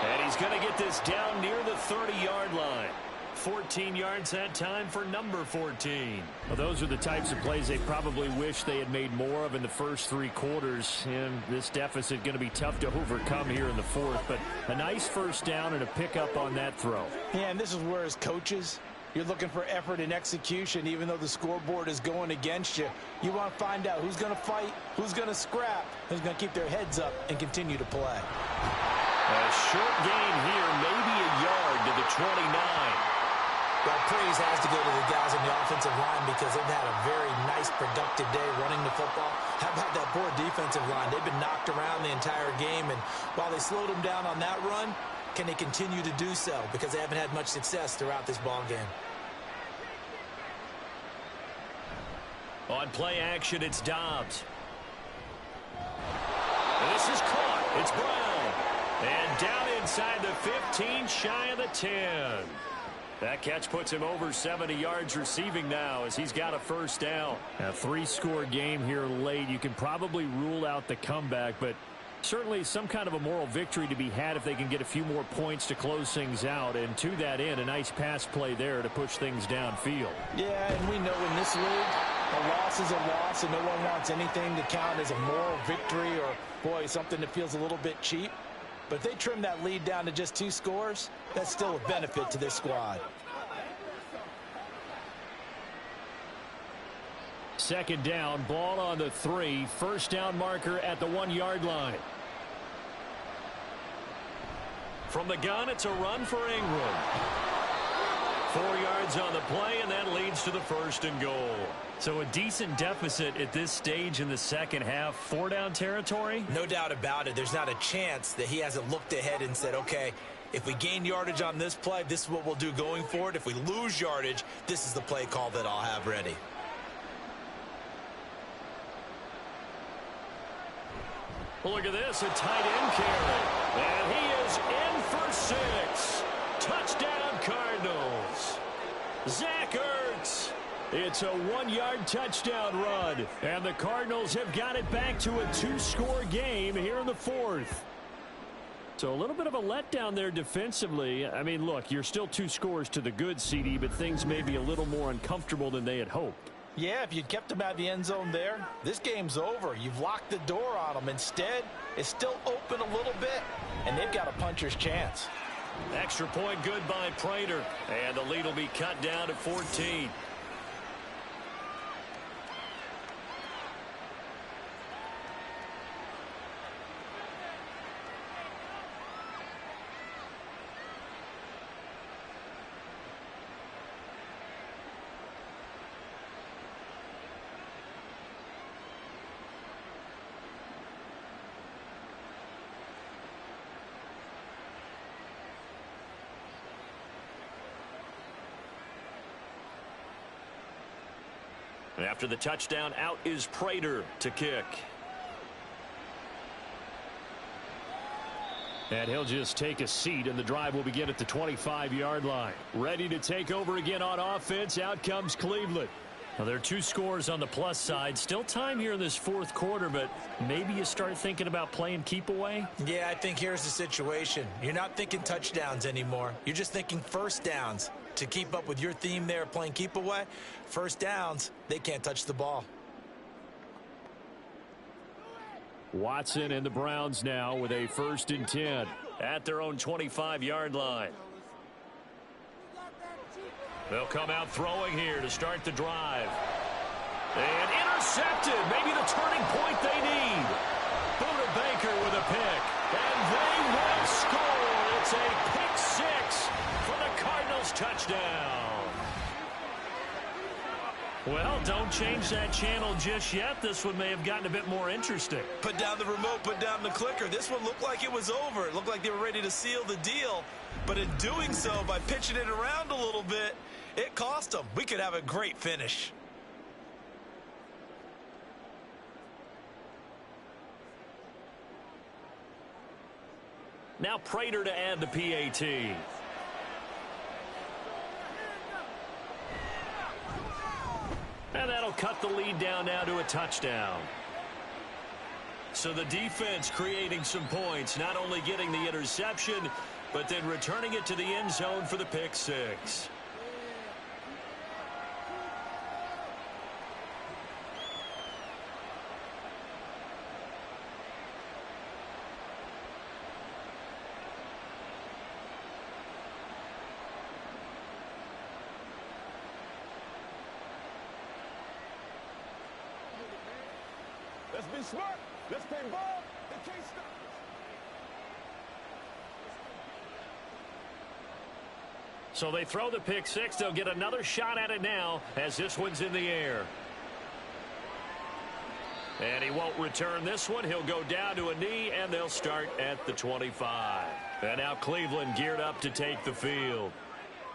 And he's going to get this down near the 30-yard line. 14 yards that time for number 14. Well, those are the types of plays they probably wish they had made more of in the first three quarters. And this deficit going to be tough to overcome here in the fourth. But a nice first down and a pickup on that throw. Yeah, and this is where as coaches, you're looking for effort and execution. Even though the scoreboard is going against you, you want to find out who's going to fight, who's going to scrap, who's going to keep their heads up and continue to play. A short gain here, maybe a yard to the 29. Well, praise has to go to the guys on the offensive line because they've had a very nice, productive day running the football. How about that poor defensive line? They've been knocked around the entire game, and while they slowed them down on that run, can they continue to do so? Because they haven't had much success throughout this ball game. On play action, it's Dobbs. This is caught. It's Brown. And down inside the 15, shy of the 10. That catch puts him over 70 yards receiving now as he's got a first down. A 3-score game here late. You can probably rule out the comeback, but certainly some kind of a moral victory to be had if they can get a few more points to close things out. And to that end, a nice pass play there to push things downfield. Yeah, and we know in this league, a loss is a loss, and no one wants anything to count as a moral victory or, boy, something that feels a little bit cheap. But if they trim that lead down to just 2 scores, that's still a benefit to this squad. Second down, ball on the 3. First down marker at the 1-yard line. From the gun, it's a run for Ingram. 4 yards on the play, and that leads to the 1st and goal. So a decent deficit at this stage in the second half. 4-down territory? No doubt about it. There's not a chance that he hasn't looked ahead and said, okay, if we gain yardage on this play, this is what we'll do going forward. If we lose yardage, this is the play call that I'll have ready. Look at this, a tight end carry. And he is in for 6. Touchdown, Cardinals. Zach Ertz. It's a 1-yard touchdown run. And the Cardinals have got it back to a 2-score game here in the 4th. So a little bit of a letdown there defensively. I mean, look, you're still 2 scores to the good, CD, but things may be a little more uncomfortable than they had hoped. Yeah, if you'd kept them out of the end zone there, this game's over. You've locked the door on them. Instead, it's still open a little bit, and they've got a puncher's chance. Extra point good by Prater, and the lead will be cut down to 14. After the touchdown, out is Prater to kick. And he'll just take a seat, and the drive will begin at the 25-yard line. Ready to take over again on offense. Out comes Cleveland. Now, there are 2 scores on the plus side. Still time here in this 4th quarter, but maybe you start thinking about playing keep away? Yeah, I think here's the situation. You're not thinking touchdowns anymore. You're just thinking first downs. To keep up with your theme there, playing keep away, first downs, they can't touch the ball. Watson and the Browns now with a 1st and 10 at their own 25-yard line. They'll come out throwing here to start the drive. And intercepted. Maybe the turning point they need. Buda Baker with a pick. And they will score. It's a pick 6 for the Cardinals touchdown. Well, don't change that channel just yet. This one may have gotten a bit more interesting. Put down the remote, put down the clicker. This one looked like it was over. It looked like they were ready to seal the deal. But in doing so, by pitching it around a little bit, it cost them. We could have a great finish. Now Prater to add the PAT. And that'll cut the lead down now to a touchdown. So the defense creating some points, not only getting the interception, but then returning it to the end zone for the pick 6. Let's be smart. Let's play ball. They can't stop. So they throw the pick six. They'll get another shot at it now as this one's in the air. And he won't return this one. He'll go down to a knee, and they'll start at the 25. And now Cleveland geared up to take the field.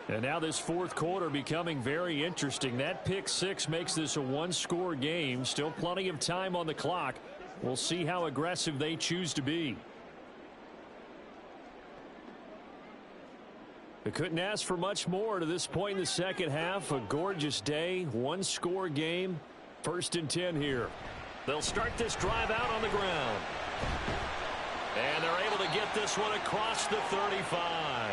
And now this fourth quarter becoming very interesting. That pick six makes this a one-score game. Still plenty of time on the clock. We'll see how aggressive they choose to be. They couldn't ask for much more to this point in the second half. A gorgeous day, one-score game. 1st and 10 here. They'll start this drive out on the ground. And they're able to get this one across the 35.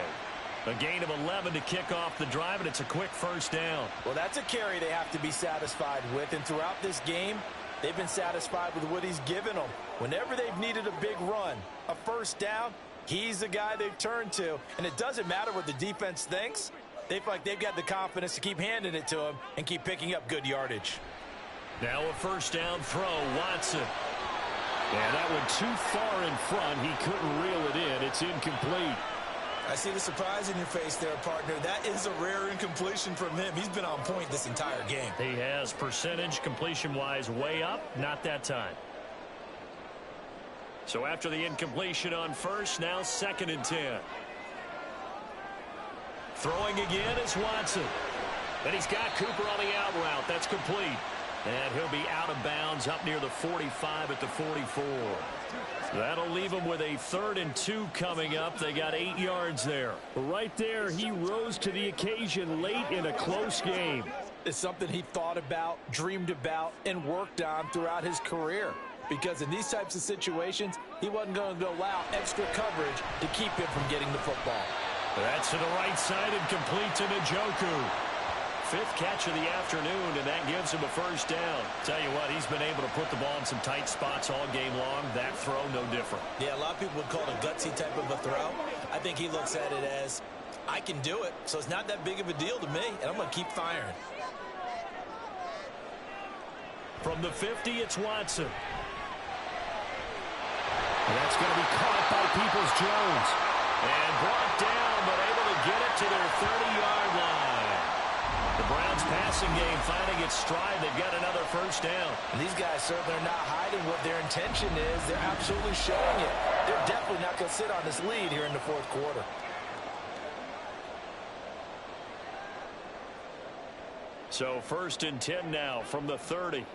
A gain of 11 to kick off the drive, and it's a quick first down. Well, that's a carry they have to be satisfied with, and throughout this game, they've been satisfied with what he's given them. Whenever they've needed a big run, a first down, he's the guy they've turned to, and it doesn't matter what the defense thinks. They feel like they've got the confidence to keep handing it to him and keep picking up good yardage. Now a first down throw, Watson. And that one too far in front. He couldn't reel it in. It's incomplete. I see the surprise in your face there, partner. That is a rare incompletion from him. He's been on point this entire game. He has percentage completion-wise way up. Not that time. So after the incompletion on first, now 2nd and 10. Throwing again is Watson. And he's got Cooper on the out route. That's complete. And he'll be out of bounds up near the 45 at the 44. That'll leave him with a 3rd and 2 coming up. They got 8 yards there. Right there, he rose to the occasion late in a close game. It's something he thought about, dreamed about, and worked on throughout his career. Because in these types of situations, he wasn't going to allow extra coverage to keep him from getting the football. That's to the right side and complete to Njoku. 5th catch of the afternoon, and that gives him a first down. Tell you what, he's been able to put the ball in some tight spots all game long. That throw, no different. Yeah, a lot of people would call it a gutsy type of a throw. I think he looks at it as, I can do it, so it's not that big of a deal to me, and I'm going to keep firing. From the 50, it's Watson. And that's going to be caught by Peoples-Jones. And brought down, but able to get it to their 30-yard line. The Browns passing game finding its stride. They've got another first down. And these guys certainly are not hiding what their intention is. They're absolutely showing it. They're definitely not going to sit on this lead here in the fourth quarter. So 1st and 10 now from the 30.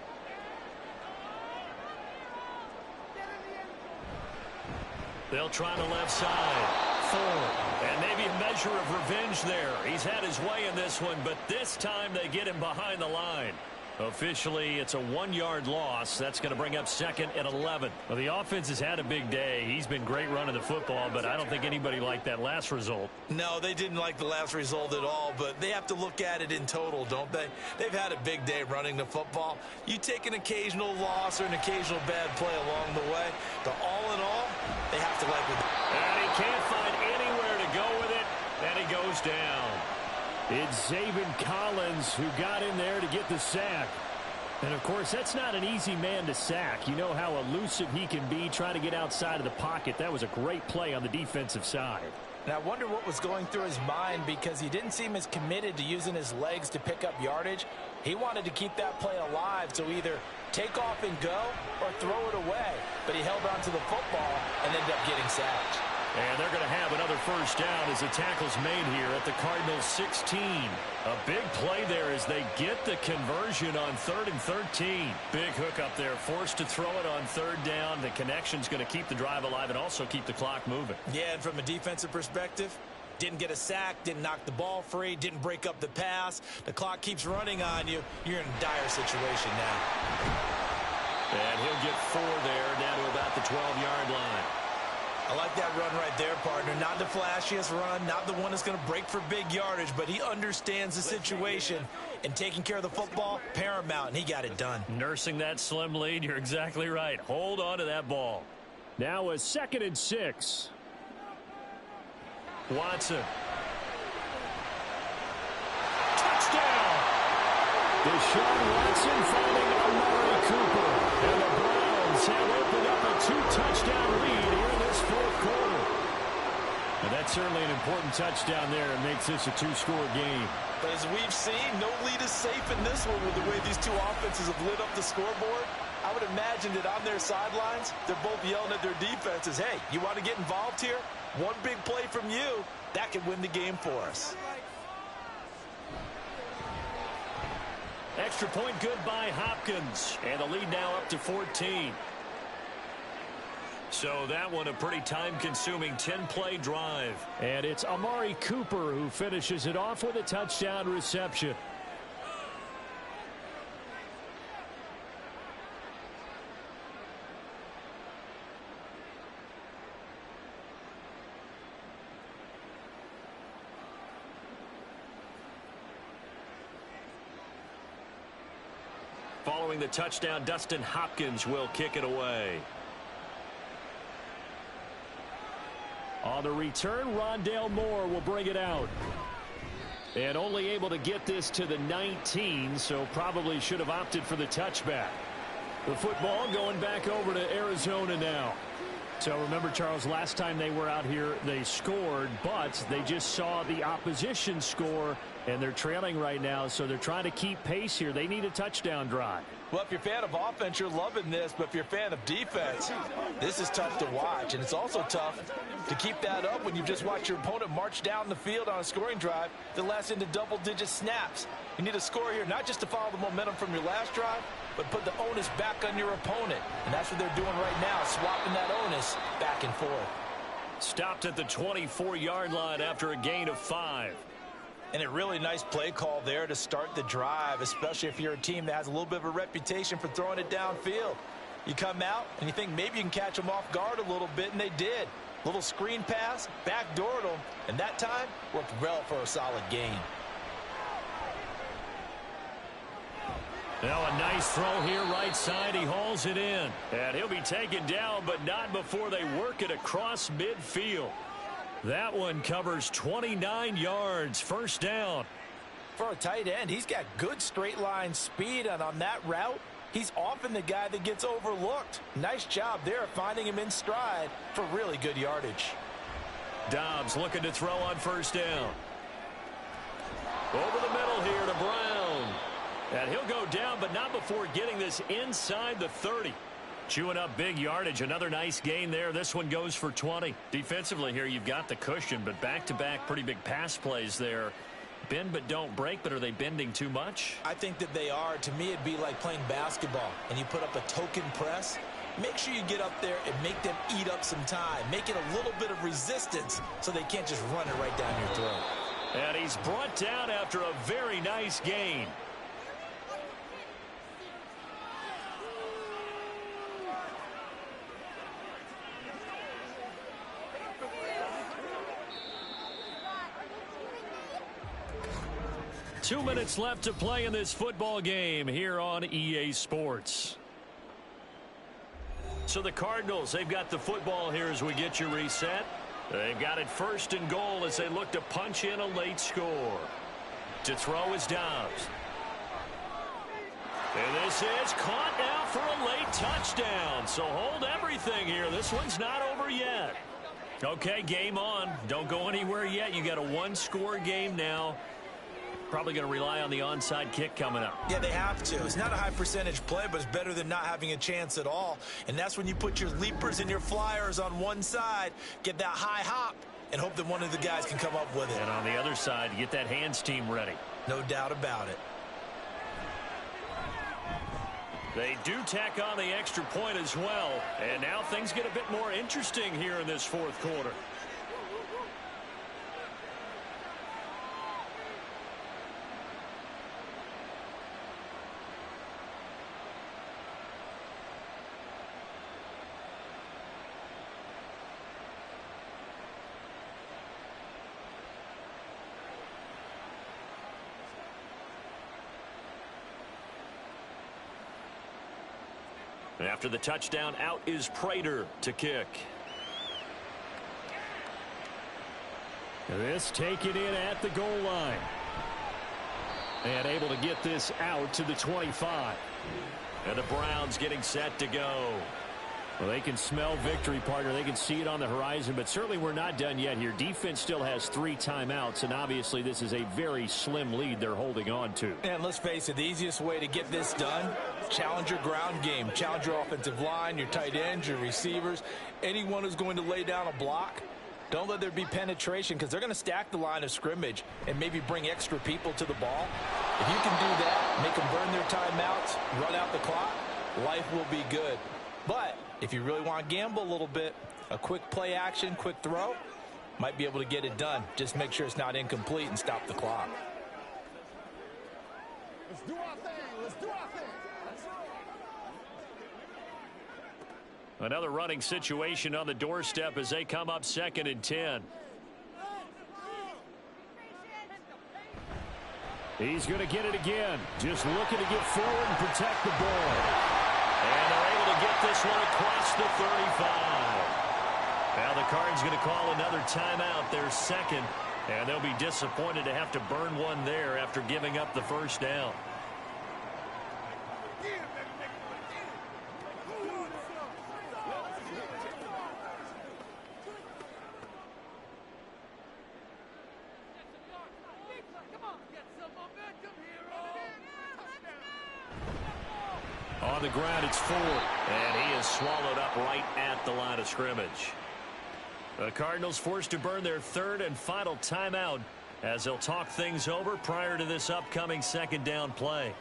They'll try the left side. And maybe a measure of revenge there. He's had his way in this one, but this time they get him behind the line. Officially, it's a 1-yard loss. That's going to bring up 2nd and 11. Well, the offense has had a big day. He's been great running the football, but I don't think anybody liked that last result. No, they didn't like the last result at all, but they have to look at it in total, don't they? They've had a big day running the football. You take an occasional loss or an occasional bad play along the way, but all in all, they have to like it. And he can't find anywhere to go with it, and he goes down. It's Zaven Collins who got in there to get the sack. And, of course, that's not an easy man to sack. You know how elusive he can be trying to get outside of the pocket. That was a great play on the defensive side. And I wonder what was going through his mind because he didn't seem as committed to using his legs to pick up yardage. He wanted to keep that play alive, so either take off and go or throw it away. But he held on to the football and ended up getting sacked. And they're going to have another first down as the tackle's made here at the Cardinals 16. A big play there as they get the conversion on 3rd and 13. Big hook up there, forced to throw it on 3rd down. The connection's going to keep the drive alive and also keep the clock moving. Yeah, and from a defensive perspective, didn't get a sack, didn't knock the ball free, didn't break up the pass. The clock keeps running on you. You're in a dire situation now. And he'll get 4 there down to about the 12-yard line. I like that run right there, partner. Not the flashiest run, not the one that's going to break for big yardage, but he understands the situation, and taking care of the football, paramount, and he got it done. Nursing that slim lead, you're exactly right. Hold on to that ball. Now a 2nd and 6. Watson. Touchdown! Deshaun Watson finding Amari Cooper. And the Browns have opened up a 2-touchdown lead here in this fourth quarter. And that's certainly an important touchdown there. It makes this a two-score game. But as we've seen, no lead is safe in this one with the way these two offenses have lit up the scoreboard. I would imagine that on their sidelines, they're both yelling at their defenses, hey, you want to get involved here? One big play from you, that could win the game for us. Extra point good by Hopkins. And the lead now up to 14. So that one a pretty time-consuming 10-play drive. And it's Amari Cooper who finishes it off with a touchdown reception. Following the touchdown, Dustin Hopkins will kick it away. On the return, Rondale Moore will bring it out. And only able to get this to the 19, so probably should have opted for the touchback. The football going back over to Arizona now. So remember, Charles, last time they were out here, they scored, but they just saw the opposition score, and they're trailing right now, so they're trying to keep pace here. They need a touchdown drive. Well, if you're a fan of offense, you're loving this, but if you're a fan of defense, this is tough to watch, and it's also tough to keep that up when you've just watched your opponent march down the field on a scoring drive that lasts into double-digit snaps. You need a score here, not just to follow the momentum from your last drive, but put the onus back on your opponent. And that's what they're doing right now, swapping that onus back and forth. Stopped at the 24-yard line after a gain of 5. And a really nice play call there to start the drive, especially if you're a team that has a little bit of a reputation for throwing it downfield. You come out and you think maybe you can catch them off guard a little bit, and they did. Little screen pass, backdoored them, and that time worked well for a solid gain. Now a nice throw here right side. He hauls it in. And he'll be taken down, but not before they work it across midfield. That one covers 29 yards. First down. For a tight end, he's got good straight line speed, and on that route, he's often the guy that gets overlooked. Nice job there finding him in stride for really good yardage. Dobbs looking to throw on first down. Over the middle here to Brown. And he'll go down, but not before getting this inside the 30. Chewing up big yardage. Another nice gain there. This one goes for 20. Defensively here, you've got the cushion, but back-to-back pretty big pass plays there. Bend but don't break, but are they bending too much? I think that they are. To me, it'd be like playing basketball, and you put up a token press. Make sure you get up there and make them eat up some time. Make it a little bit of resistance so they can't just run it right down your throat. And he's brought down after a very nice gain. Two minutes left to play in this football game here on EA Sports. So the Cardinals, they've got the football here as we get you reset. They've got it first and goal as they look to punch in a late score. To throw is Dobbs. And this is caught now for a late touchdown. So hold everything here. This one's not over yet. Okay, game on. Don't go anywhere yet. You got a one-score game now. Probably going to rely on the onside kick coming up. Yeah, they have to. It's not a high percentage play, but it's better than not having a chance at all. And that's when you put your leapers and your flyers on one side, get that high hop, and hope that one of the guys can come up with it. And on the other side, get that hands team ready. No doubt about it. They do tack on the extra point as well. And now things get a bit more interesting here in this fourth quarter. After the touchdown, out is Prater to kick. This taken in at the goal line. And able to get this out to the 25. And the Browns getting set to go. Well, they can smell victory, partner. They can see it on the horizon, but certainly we're not done yet here. Defense still has 3 timeouts, and obviously this is a very slim lead they're holding on to. And let's face it, the easiest way to get this done, challenge your ground game. Challenge your offensive line, your tight ends, your receivers, anyone who's going to lay down a block. Don't let there be penetration because they're going to stack the line of scrimmage and maybe bring extra people to the ball. If you can do that, make them burn their timeouts, run out the clock, life will be good. But if you really want to gamble a little bit, a quick play action, quick throw, might be able to get it done. Just make sure it's not incomplete and stop the clock. Let's do our thing. Let's do our thing. Another running situation on the doorstep as they come up 2nd and 10. He's going to get it again. Just looking to get forward and protect the ball. And they're able to get this one across the 35. Now the Cardinals going to call another timeout, their second. And they'll be disappointed to have to burn one there after giving up the first down. On the ground, it's Ford, and he is swallowed up right at the line of scrimmage. The Cardinals forced to burn their 3rd and final timeout as they'll talk things over prior to this upcoming 2nd down play.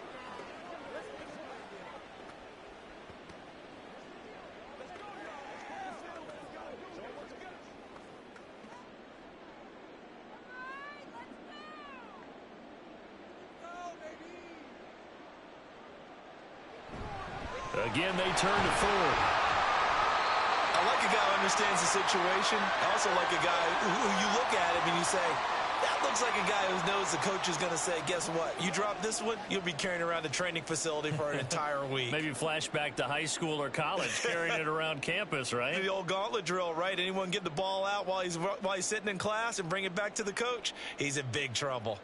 Again, they turn to Ford. I like a guy who understands the situation. I also like a guy who you look at him and you say, that looks like a guy who knows the coach is going to say, guess what? You drop this one, you'll be carrying around the training facility for an entire week. Maybe flashback to high school or college, carrying it around campus, right? The old gauntlet drill, right? Anyone get the ball out while he's sitting in class and bring it back to the coach? He's in big trouble.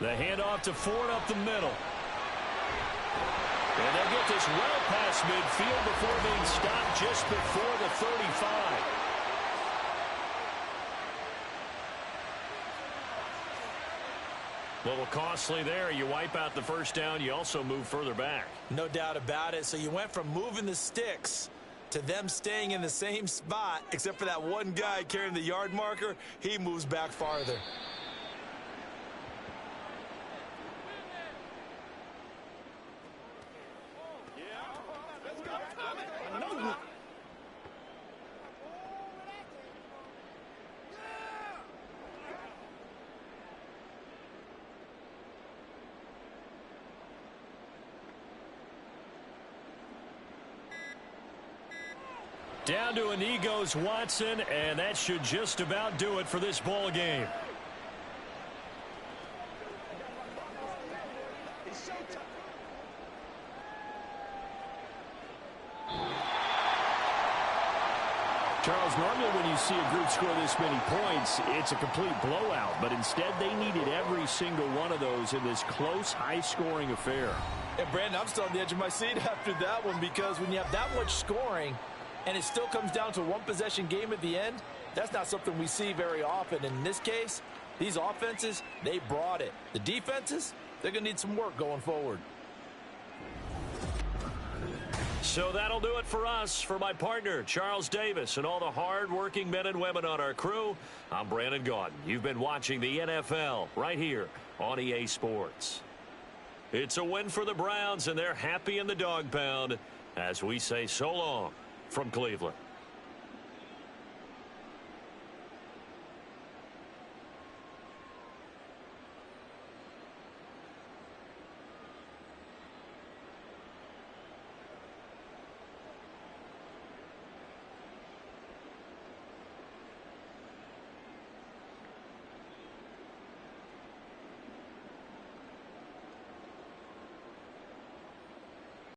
The handoff to Ford up the middle. And they'll get this well past midfield before being stopped just before the 35. A little costly there. You wipe out the first down. You also move further back. No doubt about it. So you went from moving the sticks to them staying in the same spot, except for that one guy carrying the yard marker. He moves back farther. Down to a knee goes Watson, and that should just about do it for this ball game. Charles, normally when you see a group score this many points, it's a complete blowout. But instead, they needed every single one of those in this close, high-scoring affair. And, Brandon, I'm still on the edge of my seat after that one because when you have that much scoring and it still comes down to a one-possession game at the end, that's not something we see very often. And in this case, these offenses, they brought it. The defenses, they're going to need some work going forward. So that'll do it for us. For my partner, Charles Davis, and all the hard-working men and women on our crew, I'm Brandon Gaudin. You've been watching the NFL right here on EA Sports. It's a win for the Browns, and they're happy in the dog pound as we say so long from Cleveland.